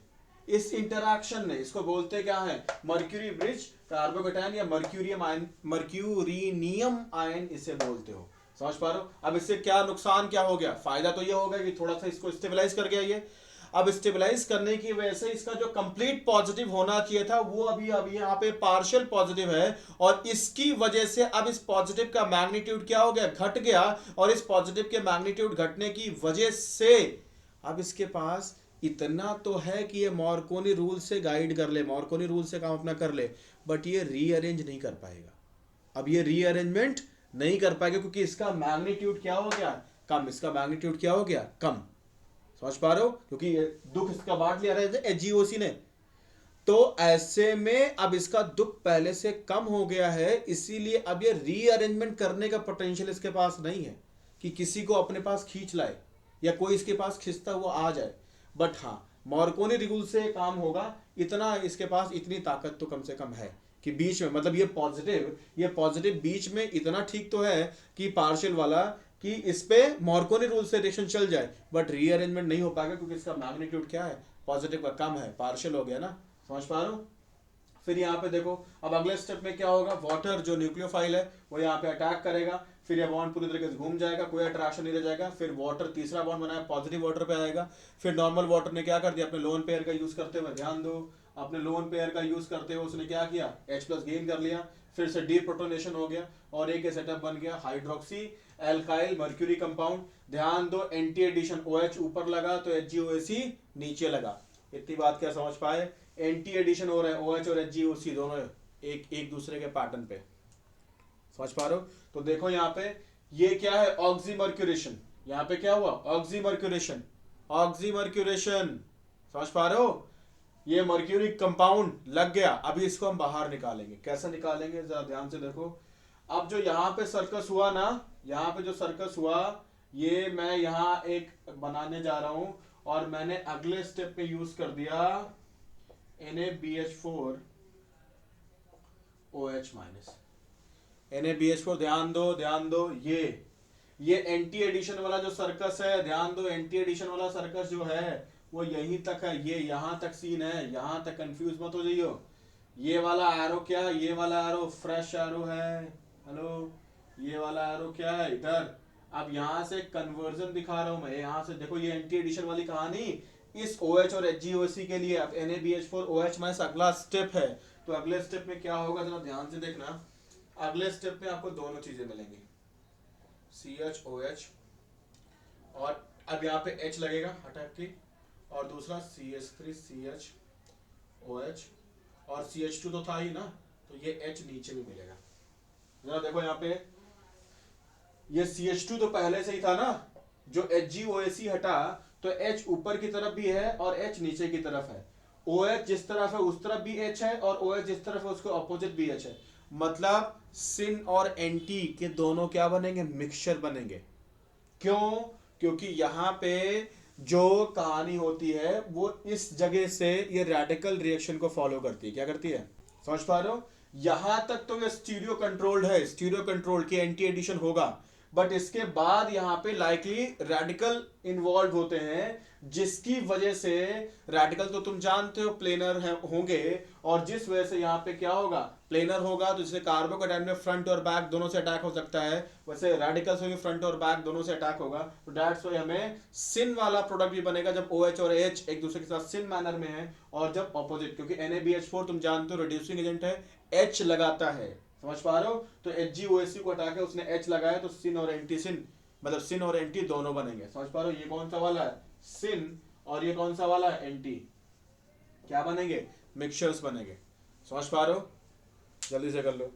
इस इंटरैक्शन ने। इसको बोलते क्या है, मर्क्यूरी ब्रिज कार्बोकेटायन या मर्क्यूरियम आयन, मर्क्यूरिनियम आयन इसे बोलते हो। समझ पा रहे हो। अब इससे क्या नुकसान क्या हो गया, फायदा तो ये होगा कि थोड़ा सा इसको स्टेबलाइज कर गया ये। अब स्टेबलाइज करने की वजह से इसका जो कंप्लीट पॉजिटिव होना चाहिए था वो अभी यहाँ पे पार्शियल पॉजिटिव है, और इसकी वजह से अब इस पॉजिटिव का मैग्नीट्यूड क्या हो गया, घट गया। और इस पॉजिटिव के मैग्नीट्यूड घटने की वजह से अब इसके पास इतना तो है कि ये मार्कोनी रूल से गाइड कर ले, मार्कोनी रूल से काम अपना कर ले, बट ये रीअरेंज नहीं कर पाएगा। अब ये रीअरेंजमेंट नहीं कर पाएगा क्योंकि इसका मैग्नीट्यूड क्या हो गया, कम, इसका मैग्नीट्यूड क्या हो गया, कम। समझ पा रहे हो, क्योंकि ये दुख इसका बांट लिया HgOAc ने। तो ऐसे में अब इसका दुख पहले से कम हो गया है, इसीलिए अब ये रीअरेंजमेंट करने का पोटेंशियल इसके पास नहीं है कि किसी को अपने पास खींच लाए या कोई इसके पास खिंचता हुआ आ जाए। बट हाँ, मार्कोनी रूल से काम होगा, इतना इसके पास, इतनी ताकत तो कम से कम है कि बीच में, मतलब ये पॉजिटिव बीच में इतना ठीक तो है कि पार्शियल वाला कि इस पे मार्कोनी रूल से रिएक्शन चल जाए, बट रीअरेंजमेंट नहीं हो पाएगा क्योंकि इसका मैग्नीट्यूड क्या है, पॉजिटिव का कम है, पार्शियल हो गया ना। समझ पा रहे हो। फिर यहाँ पे देखो, अब अगले स्टेप में क्या होगा, वाटर जो न्यूक्लियोफाइल है वो यहाँ पे अटैक करेगा, फिर ये बॉन्ड पूरी तरीके से घूम जाएगा, कोई अट्रैक्शन नहीं रह जाएगा। फिर वाटर तीसरा बॉन्ड बनाया, पॉजिटिव वाटर पे आएगा। फिर नॉर्मल वाटर ने क्या कर दिया, अपने लोन पेयर का यूज करते हुए, ध्यान दो, अपने लोन पेयर का यूज करते हुए उसने क्या किया, H+ गेन कर लिया, फिर से डीप्रोटोनेशन हो गया और एक सेटअप बन गया हाइड्रोक्सी एल्काइल मर्क्यूरी कंपाउंड। ध्यान दो, एंटी एडिशन, OH ऊपर लगा तो HgOAc नीचे लगा। इतनी बात क्या समझ पाए, एंटी एडिशन हो रहा है, OH और HgOAc दोनों एक दूसरे के पैटर्न पे। समझ पा रहे हो। तो देखो यहाँ पे ये क्या है, ऑक्सीमर्क्यूरेशन, यहाँ पे क्या हुआ, ऑक्सीमर्क्यूरेशन, ऑक्सीमर्क्यूरेशन। समझ पा रहे हो, ये मर्क्यूरी कंपाउंड लग गया। अभी इसको हम बाहर निकालेंगे, कैसे निकालेंगे जरा ध्यान से देखो। अब जो यहाँ पे सर्कस हुआ ना, यहाँ पे जो सर्कस हुआ, ये मैं यहाँ एक बनाने जा रहा हूं, और मैंने अगले स्टेप पे यूज कर दिया NaBH4 OH माइनस। NaBH4, ध्यान दो, ये एंटी एडिशन वाला जो सर्कस है, ध्यान दो, एंटी एडिशन वाला सर्कस जो है वो यहीं तक है, ये यहां तक सीन है, यहां तक कंफ्यूज मत हो जाइयो। ये वाला एरो क्या, ये वाला एरो फ्रेश एरो है, हेलो, ये वाला एरो क्या है इधर। अब यहां से कन्वर्जन दिखा रहा हूं मैं, यहां से देखो, ये एंटी एडिशन वाली कहानी इस OH और HgOC के लिए। अब NaBH4 OH माइनस अगला स्टेप है, तो अगले स्टेप में क्या होगा जरा ध्यान से देखना। अगले स्टेप में आपको दोनों चीजें मिलेंगी, CHOH, और अब यहाँ पे H लगेगा अटैक की, और दूसरा CH3CHOH, और CH2 तो था ही ना, तो ये H नीचे भी मिलेगा। जरा देखो यहाँ पे, ये CH2 तो पहले से ही था ना, जो HgOAC हटा तो H ऊपर की तरफ भी है और H नीचे की तरफ है। OH जिस तरफ है उस तरफ भी H है, और OH जिस तरफ है उसके ऑपोजिट भी H है। मतलब सिन और एंटी के दोनों क्या बनेंगे, मिक्सचर बनेंगे। क्यों? क्योंकि यहाँ पे जो कहानी होती है वो इस जगह से ये रेडिकल रिएक्शन को फॉलो करती है। क्या करती है, समझ पा रहे हो? यहां तक तो ये स्टीरियो कंट्रोल्ड है, स्टीरियो कंट्रोल की एंटी एडिशन होगा, बट इसके बाद यहाँ पे लाइकली रेडिकल इन्वॉल्व होते हैं, जिसकी वजह से रेडिकल तो तुम जानते हो प्लेनर होंगे, और जिस वजह से यहाँ पे क्या होगा, प्लेनर होगा, तो जिससे कार्बोकेटाइन में फ्रंट और बैक दोनों से अटैक हो सकता है, वैसे रेडिकल्स में फ्रंट और बैक दोनों से अटैक होगा। तो दैट्स व्हाई हमें सिन वाला प्रोडक्ट भी बनेगा जब OH और H एक दूसरे के साथ सिन मैनर में है, और जब ऑपोजिट, क्योंकि NaBH4 तुम जानते हो रिड्यूसिंग एजेंट है, H लगाता है, समझ पा रहे हो? तो HgOAC को हटा के उसने H लगाया, तो सिन और एंटी सिन, मतलब सिन और एंटी दोनों बनेंगे। समझ पा रहे हो? ये कौन सा वाला है, सिन, और ये कौन सा वाला है, एंटी। क्या बनेंगे, मिक्सचर्स बनेंगे। समझ पा रहे हो? जल्दी से कर लो।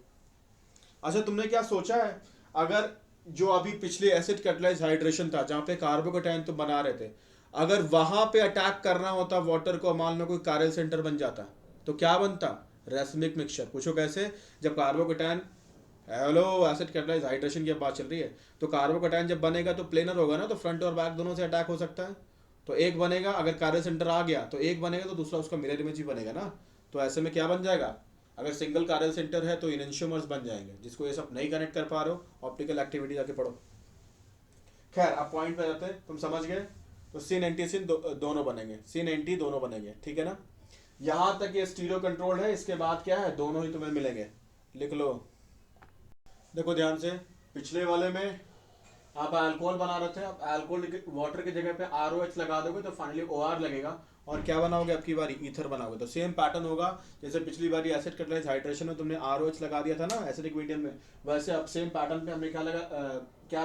अच्छा, तुमने क्या सोचा है, अगर जो अभी पिछले एसिड कैटलाइज हाइड्रेशन था जहां पे कार्बोकेटाइन तुम बना रहे थे, अगर वहां पे अटैक करना होता वाटर को, मान लो कोई कारेल सेंटर बन जाता, तो क्या बनता, रेसमिक मिक्सचर। पूछो कैसे? जब carbocation, hello, acid catalyse hydration की बात चल रही है, तो कार्बोकेटाइन जब बनेगा तो प्लेनर होगा ना, तो फ्रंट और बैक दोनों से अटैक हो सकता है। तो एक बनेगा, अगर कारेल सेंटर आ गया तो एक बनेगा, तो दूसरा उसका मिरर इमेज ही बनेगा ना। तो ऐसे में क्या बन जाएगा, अगर सिंगल कारेल सेंटर है तो इनएंशियोमर्स बन जाएंगे। जिसको ये सब नहीं कनेक्ट कर पा रहे हो, ऑप्टिकल एक्टिविटी जाके पढ़ो। खैर, अब पॉइंट पे जाते हैं, तुम समझ गए। तो सिन एंटी सिन दोनों बनेंगे, सिन एंटी दोनों बनेंगे, ठीक है ना। यहां तक ये स्टीरियो कंट्रोल है, इसके बाद क्या है, दोनों ही तुम्हें मिलेंगे। लिख लो, देखो ध्यान से, पिछले वाले में आप अल्कोहल बना रहे थे, अब अल्कोहल वाटर की जगह पे ROH लगा दोगे तो फाइनली OR लगेगा, और क्या बनाओगे, अब की बारी ईथर बनाओगे। तो सेम पैटर्न होगा, जैसे पिछली बारी एसिड कैटलाइज हाइड्रेशन में तुमने ROH लगा दिया था ना एसिडिक मीडियम में, वैसे अब सेम पैटर्न पे हमने क्या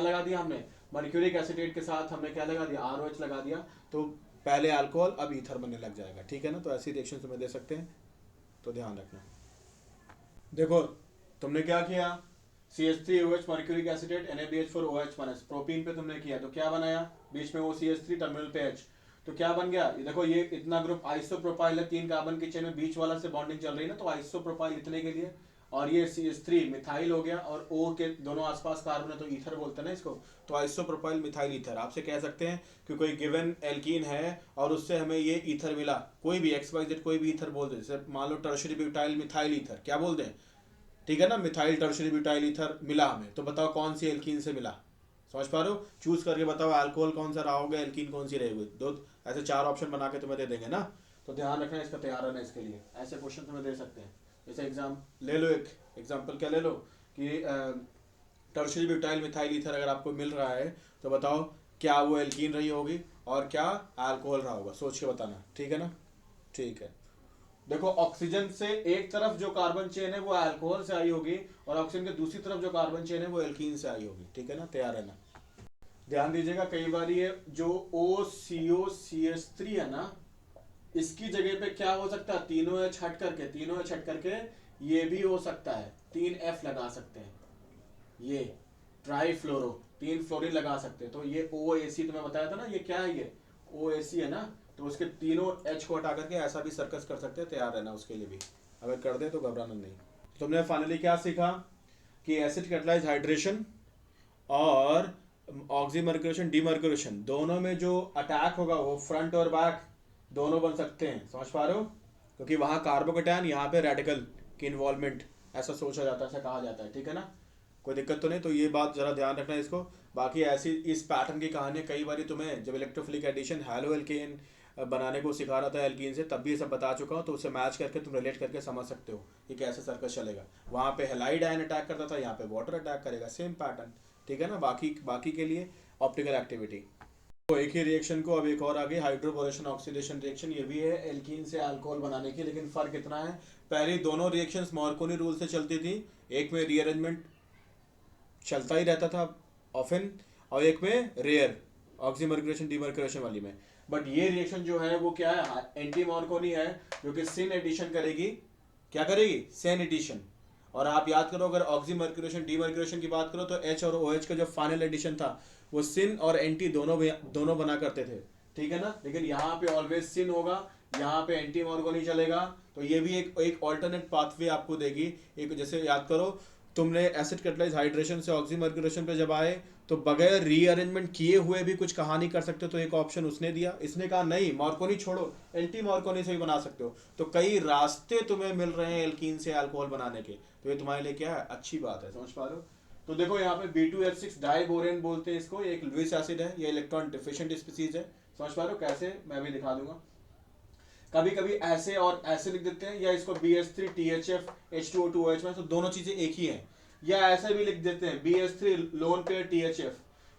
लगा दिया, हमने मर्क्यूरिक एसिटेट के साथ हमने क्या लगा दिया, ROH लगा दिया। तो पहले अल्कोहल, अब ईथर बनने लग जाएगा, ठीक है ना। तो ऐसी रिएक्शन तुम्हें दे सकते हैं, तो ध्यान रखना। देखो, तुमने क्या किया, CH3OH mercuric acetate, NaBH4 OH minus, propene पे तुमने किया, तो क्या बनाया, बीच में वो CH3 टर्मिनल पे H, तो क्या बन गया, ये देखो, ये इतना ग्रुप आइसोप्रोपाइल है, 3 कार्बन की चेन में बीच वाला से बॉन्डिंग चल रही है ना, तो आइसोप्रोपाइल इतने के लिए, और ये CH3 मिथाइल हो गया, और O के दोनों आसपास कार्बन है तो ईथर बोलते हैं ना इसको। तो आइसोप्रोपाइल मिथाइल ईथर, आपसे कह सकते हैं कि कोई गिवन एल्कीन है और उससे हमें ये ईथर मिला, कोई भी XYZ कोई भी ईथर बोल दे, जैसे मान लो टर्शरी ब्यूटाइल मिथाइल ईथर, क्या बोल दें, ठीक है ना, मिथाइल टर्शरी ब्यूटाइल ईथर मिला हमें, तो बताओ कौन सी एल्कीन से मिला। समझ पा रहे हो? चूज करके बताओ, अल्कोहल कौन सा रहा होगा, एल्कीन कौन सी रहेगी। दो ऐसे 4 ऑप्शन बना के तुम्हें दे देंगे ना, तो ध्यान रखना, इसका तैयार रहना इसके लिए। ऐसे क्वेश्चन तुम्हें दे सकते हैं। जैसे एग्जाम ले लो, एक एग्जाम्पल क्या ले लो कि टर्शरी ब्यूटाइल मिथाइल ईथर अगर आपको मिल रहा है, तो बताओ क्या वो एल्कीन रही होगी और क्या अल्कोहल रहा होगा, सोच के बताना, ठीक है ना। ठीक है, देखो, ऑक्सीजन से एक तरफ जो कार्बन चेन है वो अल्कोहल से आई होगी, और ऑक्सीजन के दूसरी तरफ जो कार्बन चेन है वो एल्कीन से आई होगी, ठीक है ना, तैयार रहना। ध्यान दीजिएगा, कई बार ये जो OCOCH3 है ना, इसकी जगह पे क्या हो सकता है, तीनों H हट करके ये भी हो सकता है, 3F लगा सकते हैं, ये ट्राई फ्लोरो, 3 फ्लोरीन लगा सकते हैं। तो ये OAC तुम्हें बताया था ना, ये क्या है, ये OAC है ना, तो उसके तीनों H को हटा करके ऐसा भी सर्कस कर सकते हैं, तैयार रहना उसके लिए भी। अगर कर दे तो घबराना नहीं। तुमने फाइनली क्या सीखा कि एसिड कैटलाइज हाइड्रेशन और ऑक्सीमर्क्यूरेशन डीमर्क्यूरेशन दोनों में जो अटैक होगा वो फ्रंट और बैक दोनों बन सकते हैं, समझ पा रहे हो? क्योंकि वहाँ कार्बोकेटायन, यहाँ पे रेडिकल की इन्वॉल्वमेंट, ऐसा सोचा जाता है, ऐसा कहा जाता है, ठीक है ना? कोई दिक्कत तो नहीं, तो ये बात जरा ध्यान रखना है इसको। बाकी ऐसी इस पैटर्न की कहानी कई बार तुम्हें जब इलेक्ट्रोफिलिक एडिशन हैलो एल्केन बनाने को सिखा रहा था एल्कीन से, तब भी ये सब बता चुका हूँ, तो उसे मैच करके तुम रिलेट करके समझ सकते हो कि कैसे सर्कस चलेगा। वहाँ पे हेलाइड आयन अटैक करता था, यहाँ पे वाटर अटैक करेगा, सेम पैटर्न, ठीक है ना? बाकी बाकी के लिए ऑप्टिकल एक्टिविटी। तो एक ही रिएक्शन को अब एक और आगे हाइड्रोबोरेशन ऑक्सीडेशन रिएक्शन, ये भी है एल्कीन से अल्कोहल बनाने की, लेकिन फर्क इतना है, पहले दोनों रिएक्शंस मार्कोनी रूल से चलती थी, एक में रीअरेंजमेंट चलता ही रहता था ऑफन, और एक में रेयर ऑक्सीमर्क्यूरेशन डीमर्क्यूरेशन वाली में। बट ये रिएक्शन जो है वो क्या है, एंटी मार्कोनी है, जो कि सिन एडिशन करेगी। क्या करेगी? सेन एडिशन। और आप याद करो, अगर ऑक्सीमर्क्यूरेशन डीमर्क्यूरेशन की बात करो तो एच और ओ एच का जो फाइनल एडिशन था वो सिन और एंटी दोनों बना करते थे, ठीक है ना? लेकिन यहाँ पे ऑलवेज सिन होगा, यहाँ पे एंटी मार्कोनी चलेगा। तो ये भी एक ऑल्टरनेट पाथवे आपको देगी। एक जैसे याद करो, तुमने एसिड कैटालाइज हाइड्रेशन से ऑक्सीमर्क्यूरेशन पे जब आए तो बगैर रीअरेंजमेंट किए हुए भी कुछ कहानी कर सकते हो, तो एक ऑप्शन उसने दिया। इसने कहा नहीं, मार्कोनी छोड़ो, एंटी मार्कोनी से भी बना सकते हो। तो कई रास्ते तुम्हें मिल रहे हैं एल्कीन से अल्कोहल बनाने के, तो ये तुम्हारे लिए क्या है, अच्छी बात है, समझ पा रहे हो? तो देखो यहाँ पे B2H6 डाइबोरेन बोलते हैं इसको, एक लुईस एसिड है, ये इलेक्ट्रॉन डिफिशिएंट स्पीसीज है, समझ पा रहे हो कैसे? मैं भी दिखा दूंगा। कभी कभी ऐसे और ऐसे लिख देते हैं, या इसको BH3 THF H2O2OH में, तो दोनों चीजें एक ही हैं, या ऐसे भी लिख देते हैं BH3 लोन पेयर THF।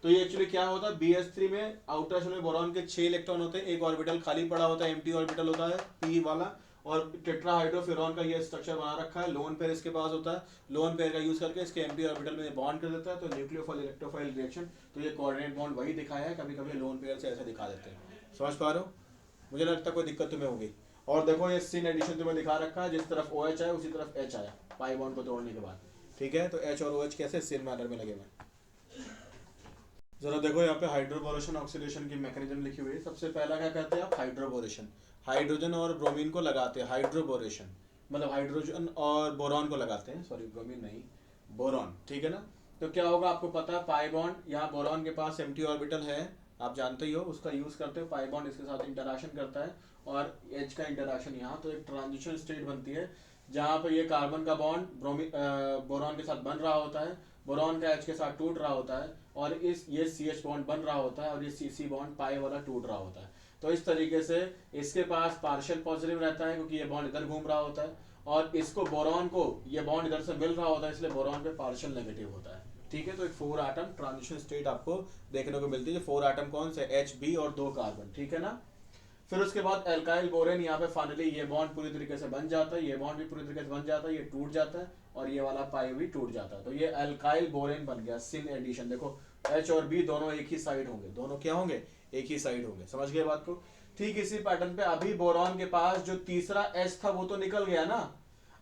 तो ये एक्चुअली क्या होता है, BH3 में आउटर शेल में बोरॉन के 6 इलेक्ट्रॉन होते हैं, एक ऑर्बिटल खाली पड़ा होता है, एम्प्टी ऑर्बिटल होता है P वाला, और टेट्राहाइड्रोफिरॉन का ये स्ट्रक्चर बना रखा है, लोन पेयर इसके पास होता है। लोन पेयर का यूज करके इसके एम्प्टी ऑर्बिटल में बॉन्ड कर देता है, तो न्यूक्लियोफाइल इलेक्ट्रोफाइल रिएक्शन। तो ये कोऑर्डिनेट बॉन्ड वही दिखाया है, कभी कभी लोन पेयर से ऐसे दिखा देते हैं, समझ पा रहे हो? मुझे नहीं लगता कोई दिक्कत तुम्हें होगी। और देखो ये सिन एडिशन तुम्हें दिखा रखा है, जिस तरफ OH आया उसी तरफ H आया पाई बॉन्ड को तोड़ने के बाद, ठीक है? तो H और OH कैसे सिन मैनर में लगे हुए। जरा देखो यहाँ पे हाइड्रोबोरेशन ऑक्सीडेशन की मैकेनिज्म लिखी हुई है। सबसे पहला क्या कहते हैं आप, हाइड्रोबोरेशन, हाइड्रोजन और ब्रोमीन को लगाते हैं, हाइड्रोबोरेशन मतलब हाइड्रोजन और बोरॉन को लगाते हैं, सॉरी ब्रोमीन नहीं, बोरॉन, ठीक है ना? तो क्या होगा आपको पता है, पाई बॉन्ड, यहाँ बोरॉन के पास एम्प्टी ऑर्बिटल है, आप जानते ही हो, उसका यूज करते हो, पाई बॉन्ड इसके साथ इंटरेक्शन करता है, और H का इंटरेक्शन यहाँ, तो एक ट्रांजिशन स्टेट बनती है, जहाँ पर ये कार्बन का बॉन्ड बोरॉन के साथ बन रहा होता है, बोरॉन का H के साथ टूट रहा होता है, और ये CH बॉन्ड बन रहा होता है, और ये CC बॉन्ड पाई वाला टूट रहा होता है। तो इस तरीके से इसके पास पार्शियल पॉजिटिव रहता है, क्योंकि ये बॉन्ड इधर घूम रहा होता है, और इसको बोरॉन को ये बॉन्ड इधर से मिल रहा होता है, इसलिए बोरॉन पे पार्शियल नेगेटिव होता है, ठीक है? तो एक 4 एटम ट्रांजिशन स्टेट आपको देखने को मिलती है। 4 एटम कौन से, HB और 2 कार्बन, ठीक है ना? फिर उसके बाद एल्काइल बोरेन, यहाँ पे फाइनली ये बॉन्ड पूरी तरीके से बन जाता है, ये बॉन्ड भी पूरी तरीके से बन जाता है, ये टूट जाता है, और ये वाला पाई भी टूट जाता है। तो ये एल्काइल बोरेन बन गया, सिन एडिशन। देखो H और B दोनों एक ही साइड होंगे, दोनों क्या होंगे, एक ही साइड होंगे, समझ गए बात को? ठीक इसी पैटर्न पे अभी बोरॉन के पास जो तीसरा H था वो तो निकल गया ना,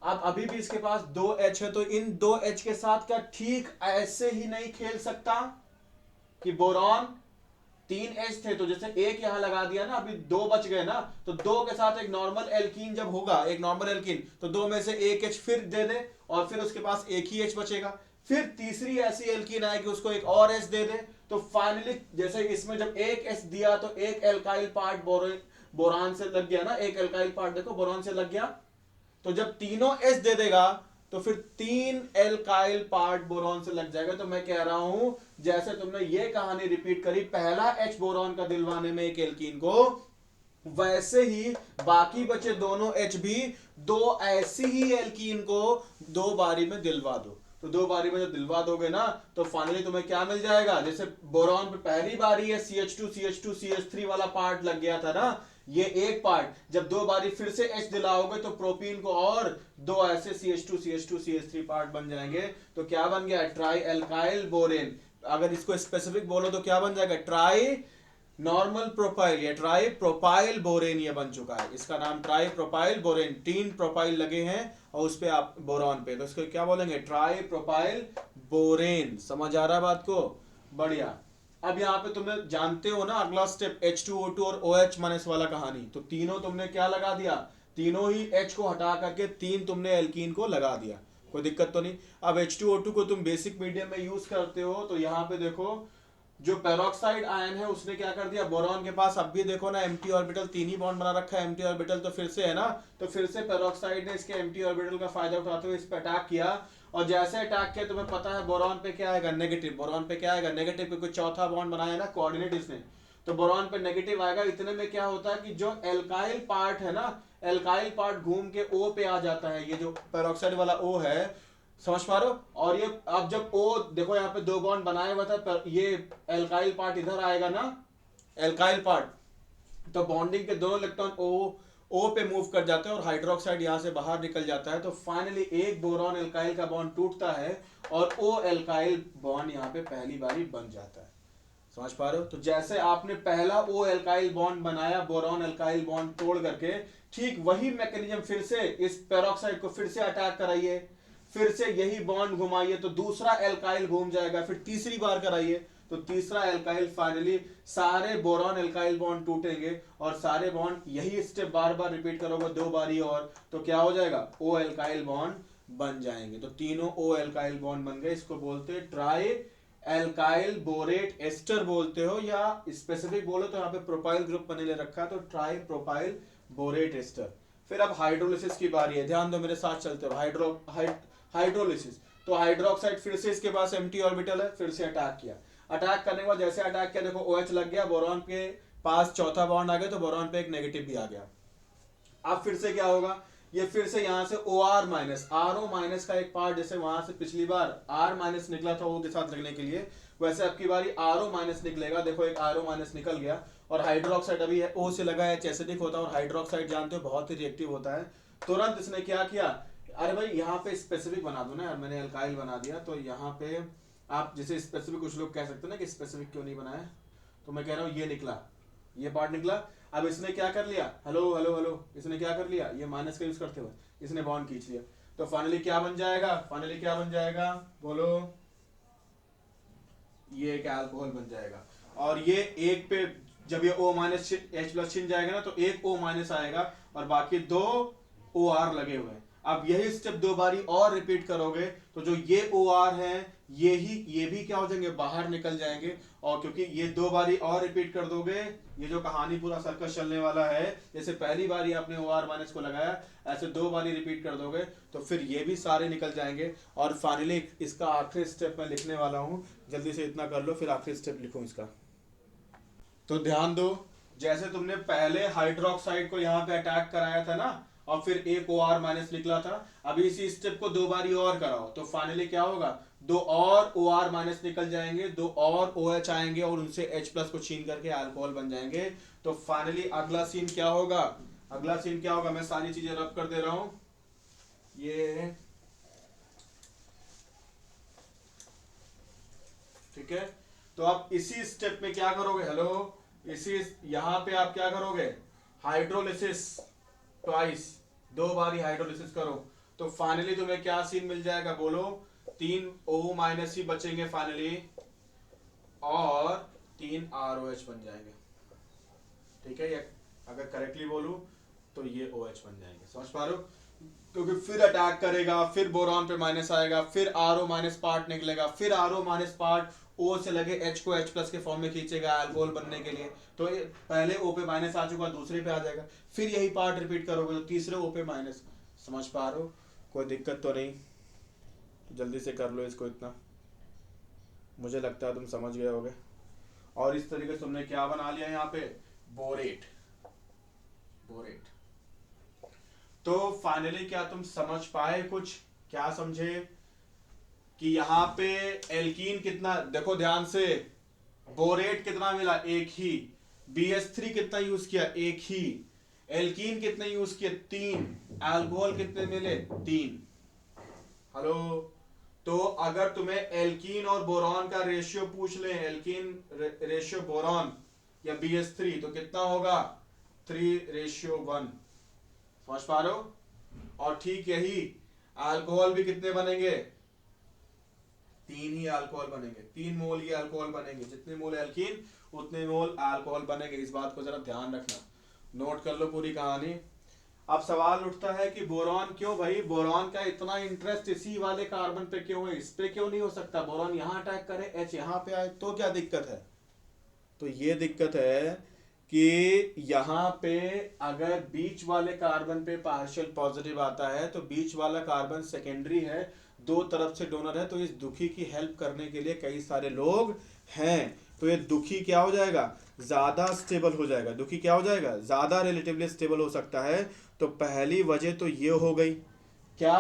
अब अभी भी इसके पास 2 H है, तो इन 2 H के साथ क्या ठीक ऐसे ही नहीं खेल सकता कि बोरॉन 3 H थे, तो जैसे एक यहां लगा दिया ना, अभी 2 बच गए ना, तो 2 के साथ एक नॉर्मल एल्कीन जब होगा, एक नॉर्मल एल्कीन, तो 2 में से एक H फिर दे दे, और फिर उसके पास एक ही H बचेगा। फिर तीसरी ऐसी एल्कीन आएगी, उसको एक और H दे दे, तो फाइनली जैसे इसमें जब एक H दिया तो एक एल्काइल पार्ट बोरान से लग गया ना, एक एल्काइल पार्ट देखो बोरान से लग गया, तो जब तीनों H दे देगा तो फिर 3 एल्काइल पार्ट बोरॉन से लग जाएगा। तो मैं कह रहा हूं, जैसे तुमने ये कहानी रिपीट करी पहला H बोरॉन का दिलवाने में एक एल्कीन को, वैसे ही बाकी बचे दोनों H भी 2 ऐसी ही एल्कीन को 2 बारी में दिलवा दो। तो 2 बारी में जब दिलवा दोगे ना, तो फाइनली तुम्हें क्या मिल जाएगा, जैसे बोरॉन पे पहली बारी है CH2 CH2 CH3 वाला पार्ट लग गया था ना, ये एक पार्ट, जब 2 बारी फिर से H दिलाओगे तो प्रोपीन को और 2 ऐसे CH2 CH2 CH3 पार्ट बन जाएंगे। तो क्या बन गया, ट्राई एल्काइल बोरेन। अगर इसको स्पेसिफिक बोलो तो क्या बन जाएगा, ट्राई नॉर्मल प्रोपाइल या ट्राई प्रोपाइल बोरेन, ये बन चुका है, इसका नाम ट्राई प्रोपाइल बोरेन। 3 प्रोपाइल लगे हैं और उस पे आप बोरॉन पे, तो इसको क्या बोलेंगे, ट्राई प्रोपाइल बोरेन। समझ आ रहा है बात को? बढ़िया। अब यहाँ पे तुमने जानते हो ना अगला स्टेप, H2O2 और OH माइनस वाला कहानी, तो तीनों तुमने क्या लगा दिया, तीनों ही H को हटा करके 3 तुमने एल्कीन को लगा दिया, कोई दिक्कत तो नहीं। अब H2O2 को तुम बेसिक मीडियम में यूज करते हो, तो यहाँ पे देखो जो पेरोक्साइड आयन है उसने क्या कर दिया, बोरॉन के पास अब भी देखो ना एम्प्टी ऑर्बिटल 3 ही बॉन्ड बना रखा है, एम्प्टी ऑर्बिटल तो फिर से है ना, तो फिर से पेरोक्साइड ने इसके एम्प्टी ऑर्बिटल का फायदा उठाते हुए इस पे अटैक किया, और जैसे अटैक किया तुम्हें पता है बोरॉन पे क्या आएगा, नेगेटिव। बोरॉन पे क्या आएगा, नेगेटिव, क्योंकि चौथा बॉन्ड बनाया ना कोऑर्डिनेट इसने, तो बोरॉन पे नेगेटिव आएगा। इतने में क्या होता है कि जो एल्काइल पार्ट है ना, एल्काइल पार्ट घूम के ओ पे आ जाता है, ये जो पेरोक्साइड वाला ओ है, समझ पा रहे हो। और ये अब जब ओ देखो यहाँ पे दो बॉन्ड बनाए हुआ था, पर ये एल्काइल पार्ट इधर आएगा ना, एल्काइल पार्ट, तो बॉन्डिंग के दोनों इलेक्ट्रॉन ओ पे मूव कर जाते हैं और हाइड्रोक्साइड यहां से बाहर निकल जाता है, तो फाइनली एक बोरॉन एल्काइल का बॉन्ड टूटता है और ओ एल्काइल बॉन्ड यहाँ पे पहली बारी बन जाता है। समझ पा रहे हो। तो जैसे आपने पहला ओ एल्काइल बॉन्ड बनाया बोरॉन एल्काइल बॉन्ड तोड़ करके, ठीक वही मैकेनिज्म फिर से इस पेरोक्साइड को फिर से अटैक कराइए, फिर से यही बॉन्ड घुमाइए तो दूसरा एल्काइल घूम जाएगा, फिर तीसरी बार कराइए तो तीसरा एल्काइल, फाइनली सारे बोरॉन एल्काइल बॉन्ड टूटेंगे और सारे बॉन्ड, यही स्टेप बार बार रिपीट करोगे दो बारी और, तो क्या हो जाएगा, ओ एल्काइल बॉन्ड बन जाएंगे। तो तीनों ओ एल्काइल बॉन्ड बन गए। इसको बोलते हैं ट्राई एल्काइल बोरेट एस्टर बोलते हो, या स्पेसिफिक बोलो तो यहाँ पे प्रोपाइल ग्रुप बने ले रखा है, तो ट्राई प्रोपाइल बोरेट एस्टर। फिर अब हाइड्रोलिसिस की बारी है, ध्यान दो मेरे साथ चलते हो। हाइड्रोलिसिस, तो हाइड्रोक्साइड फिर से इसके पास एम्प्टी ऑर्बिटल है, फिर से अटैक किया, अटैक करने के बाद जैसे अटैक किया देखो OH लग गया, बोरॉन के पास चौथा बॉन्ड आ गया, तो बोरॉन पे एक नेगेटिव भी आ गया। अब फिर से क्या होगा, ये फिर से यहां से OR माइनस, RO माइनस का एक पार्ट, जैसे वहां से पिछली बार R माइनस निकला था O के साथ लगने के लिए, वैसे अब की बारी RO माइनस निकलेगा। देखो एक RO माइनस निकल गया और हाइड्रोक्साइड अभी है O से लगा है, एसिडिक होता है, और हाइड्रोक्साइड जानते हो बहुत ही रिएक्टिव होता है। तुरंत इसने क्या किया, अरे भाई यहाँ पे स्पेसिफिक बना दो ना यार, मैंने एल्काइल बना दिया, तो यहाँ पे आप जैसे स्पेसिफिक, कुछ लोग कह सकते हैं ना कि स्पेसिफिक क्यों नहीं बनाया, तो मैं कह रहा हूँ ये निकला, ये पार्ट निकला। अब इसने क्या कर लिया, हेलो हेलो हेलो, इसने क्या कर लिया, ये माइनस का यूज करते हुए इसने बॉन्ड खींच लिया, तो फाइनली क्या बन जाएगा, फाइनली क्या बन जाएगा बोलो, ये एक अल्कोहल बन जाएगा। और ये एक पे जब ये O माइनस H प्लस छिन जाएगा ना, तो एक O माइनस आएगा और बाकी दो OR लगे हुए हैं। अब यही स्टेप दो बारी और रिपीट करोगे तो जो ये OR है ये भी क्या हो जाएंगे, बाहर निकल जाएंगे। और क्योंकि ये दो बारी और रिपीट कर दोगे, ये जो कहानी पूरा सर्कस चलने वाला है, जैसे पहली बारी आपने OR माइनस को लगाया, ऐसे दो बारी रिपीट कर दोगे तो फिर ये भी सारे निकल जाएंगे। और फाइनली इसका आखिरी स्टेप मैं लिखने वाला हूं, जल्दी से इतना कर लो फिर आखिरी स्टेप लिखूं इसका। तो ध्यान दो, जैसे तुमने पहले हाइड्रोक्साइड को यहाँ पे अटैक कराया था ना, और फिर एक OR माइनस निकला था, अभी इसी स्टेप को दो बारी और कराओ तो फाइनली क्या होगा, दो और OR माइनस निकल जाएंगे, दो और OH आएंगे और उनसे H प्लस को छीन करके अल्कोहल बन जाएंगे। तो फाइनली अगला सीन क्या होगा, अगला सीन क्या होगा, मैं सारी चीजें रब कर दे रहा हूं, ये ठीक है। तो आप इसी स्टेप में क्या करोगे, हेलो, इसी यहां पे आप क्या करोगे, हाइड्रोलिसिस ट्वाइस, दो बारी हाइड्रोलिसिस करो, तो फाइनली तुम्हें क्या सीन मिल जाएगा बोलो, 3 O माइनस ही बचेंगे फाइनली और 3 ROH बन जाएंगे। ठीक है, या अगर करेक्टली बोलूं तो ये OH बन जाएंगे, समझ पा रहे हो। क्योंकि फिर अटैक करेगा, फिर बोरॉन पे माइनस आएगा, फिर RO माइनस पार्ट निकलेगा, फिर RO माइनस पार्ट O से लगे H को H प्लस के फॉर्म में खींचेगा अल्कोहल बनने के लिए, तो पहले O पे माइनस आ चुका, दूसरे पे आ जाएगा, फिर यही पार्ट रिपीट करोगे तो तीसरे O पे माइनस। समझ पा रहे हो, कोई दिक्कत तो नहीं, जल्दी से कर लो इसको इतना, मुझे लगता है तुम समझ गए होगे। और इस तरीके से तुमने क्या बना लिया यहाँ पे, बोरेट, बोरेट। तो फाइनली क्या तुम समझ पाए कुछ, क्या समझे कि यहाँ पे एल्कीन कितना, देखो ध्यान से, बोरेट कितना मिला, एक ही, BH3 कितना यूज किया, एक ही, एल्कीन कितने यूज किए, 3, अल्कोहल कितने मिले, 3। हेलो, तो अगर तुम्हें एल्कीन और बोरॉन का रेशियो पूछ ले, एल्कीन रेशियो बोरॉन या BH3, तो कितना होगा, 3:1। समझ पा रहे हो। और ठीक यही अल्कोहल भी कितने बनेंगे, 3 ही अल्कोहल बनेंगे, 3 मोल ये अल्कोहल बनेंगे, जितने मोल एल्कीन उतने मोल अल्कोहल बनेंगे। इस बात को जरा ध्यान रखना, नोट कर लो पूरी कहानी। अब सवाल उठता है कि बोरॉन क्यों भाई, बोरॉन का इतना इंटरेस्ट इसी वाले कार्बन पे क्यों है, इस पे क्यों नहीं हो सकता, बोरॉन यहाँ अटैक करे, एच यहाँ पे आए, तो क्या दिक्कत है। तो ये दिक्कत है कि यहाँ पे अगर बीच वाले कार्बन पे पार्शियल पॉजिटिव आता है तो बीच वाला कार्बन सेकेंडरी है, दो तरफ से डोनर है, तो इस दुखी की हेल्प करने के लिए कई सारे लोग हैं, तो ये दुखी क्या हो जाएगा, ज्यादा स्टेबल हो जाएगा, दुखी क्या हो जाएगा, ज्यादा रिलेटिवली स्टेबल हो सकता है। तो पहली वजह तो ये हो गई क्या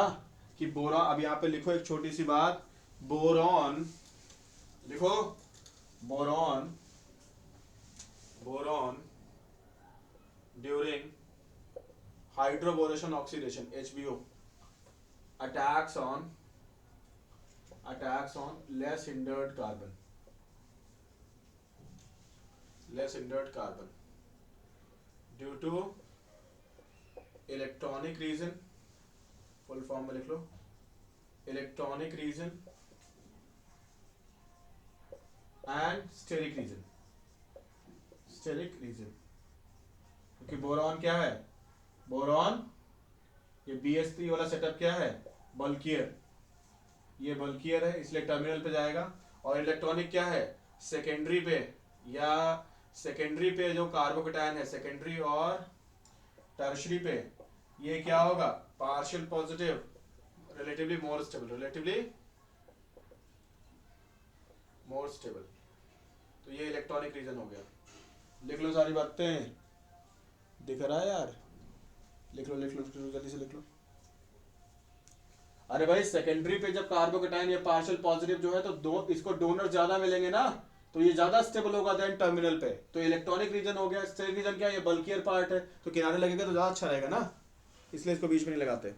कि बोरॉन, अब यहाँ पे लिखो एक छोटी सी बात, बोरॉन लिखो, boron boron during hydroboration oxidation HBO attacks on less hindered carbon due to electronic reason, full form में लिख लो, electronic reason and steric reason, क्योंकि बोरॉन क्या है, बोरॉन ये BH3 वाला सेटअप क्या है, बल्कियर, ये बल्कियर है इसलिए टर्मिनल पे जाएगा, और इलेक्ट्रॉनिक क्या है, सेकेंडरी पे, या सेकेंडरी पे जो कार्बोकेटायन है सेकेंडरी और टर्शरी पे, ये क्या होगा, partial positive, relatively more stable, तो ये इलेक्ट्रॉनिक रीजन हो गया। लिख लो सारी बातें, दिख रहा है यार, लिख लो जल्दी से लिख लो। अरे भाई सेकेंडरी पे जब कार्बोकेटायन या पार्शियल पॉजिटिव जो है तो इसको डोनर ज्यादा मिलेंगे ना, तो ये ज्यादा स्टेबल होगा देन टर्मिनल पे, तो इलेक्ट्रॉनिक रीजन हो गया। स्टेरिक रीजन क्या है, ये बल्कियर पार्ट है, तो किनारे लगेगा तो ज्यादा अच्छा रहेगा ना, इसलिए इसको बीच में नहीं लगाते।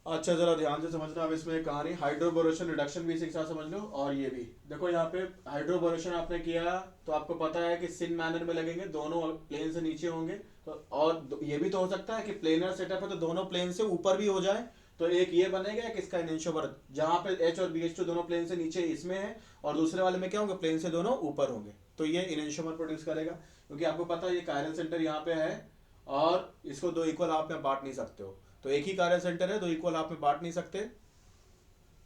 अच्छा जरा ध्यान से समझना, अब इसमें कहानी हाइड्रोबोरेशन रिडक्शन भी इसी के साथ समझ लो, और ये भी देखो यहाँ पे हाइड्रोबोरेशन आपने किया तो आपको पता है कि सिन मैनर में लगेंगे, दोनों प्लेन से नीचे होंगे, तो और ये भी तो हो सकता है कि प्लेनर सेटअप है तो दोनों प्लेन से ऊपर भी हो जाए, तो एक ये बनेगा, एक इसका एनिंशोबर, जहां पे H और BH2 दोनों प्लेन से नीचे इसमें है, और दूसरे वाले में क्या होंगे, प्लेन से दोनों ऊपर होंगे, तो ये इनशोमर प्रोड्यूस करेगा, क्योंकि आपको पता है ये कायरल सेंटर यहाँ पे है, और इसको दो इक्वल हाफ में बांट नहीं सकते हो, तो एक ही कायरल सेंटर है, दो इक्वल हाफ में बांट नहीं सकते,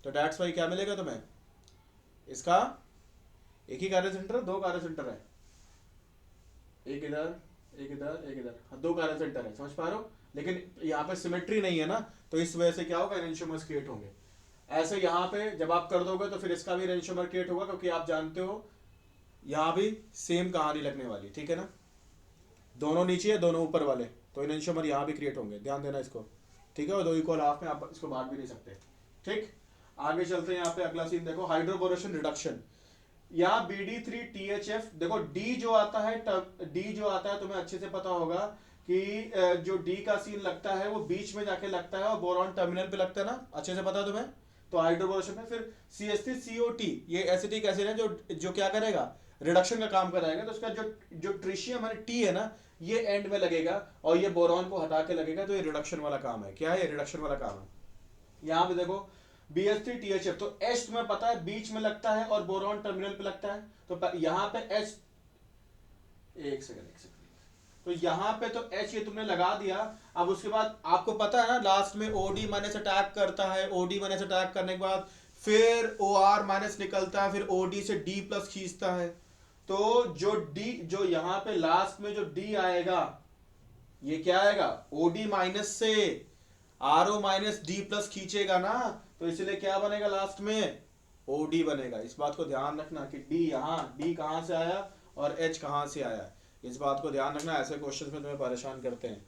तो डेट्स वाई क्या मिलेगा तुम्हें, इसका एक ही कायरल सेंटर है, दो कायरल सेंटर है, एक इधर एक इधर एक इधर, हाँ दो कायरल सेंटर है, समझ पा रहे हो, लेकिन यहाँ पे सिमेट्री नहीं है ना, तो इस वजह से क्या होगा, एनिंशोमर्स क्रिएट होंगे। ऐसे यहाँ पे जब आप कर दोगे तो फिर इसका भी एनिंशोमर क्रिएट होगा, क्योंकि आप जानते हो यहाँ भी सेम कहानी लगने वाली, ठीक है ना, दोनों नीचे है दोनों ऊपर वाले, तो एनिंशोमर यहाँ भी क्रिएट होंगे, ध्यान देना इसको, ठीक है, और दो इक्वल हाफ में आप इसको बांट भी नहीं सकते। ठीक, आगे चलते हैं, यहाँ पे अगला सीन देखो, हाइड्रोबोरेशन रिडक्शन, यहाँ BD3THF, देखो डी जो आता है तुम्हें अच्छे से पता होगा कि जो डी का सीन लगता है वो बीच में जाके लगता है, और बोरॉन टर्मिनल पे लगता है ना, अच्छे से पता है तुम्हें, तो हाइड्रोबोरेशन में फिर CH3COT, ये एसिटिक एसिड है जो क्या करेगा, रिडक्शन का काम कराएगा, तो उसका जो ट्रिशियम है टी है ना, ये एंड में लगेगा और ये बोरॉन को हटा के लगेगा, तो ये रिडक्शन वाला काम है, क्या है, ये रिडक्शन वाला काम है। यहाँ पे देखो BH3THF, तो H तुम्हें पता है बीच में लगता है और बोरॉन टर्मिनल पे लगता है, तो यहाँ पे H, एक सेकंड, तो यहाँ पे तो H ये तुमने लगा दिया, अब उसके बाद आपको पता है ना लास्ट में OD माइनस अटैक करता है, OD माइनस अटैक करने के बाद फिर OR माइनस निकलता है, फिर OD से D प्लस खींचता है, तो जो D जो यहाँ पे लास्ट में जो D आएगा ये क्या आएगा, OD माइनस से RO माइनस D प्लस खींचेगा ना, तो इसलिए क्या बनेगा लास्ट में, OD बनेगा। इस बात को ध्यान रखना कि D यहाँ, D कहाँ से आया और H कहाँ से आया, इस बात को ध्यान रखना, ऐसे क्वेश्चन में तुम्हें परेशान करते हैं।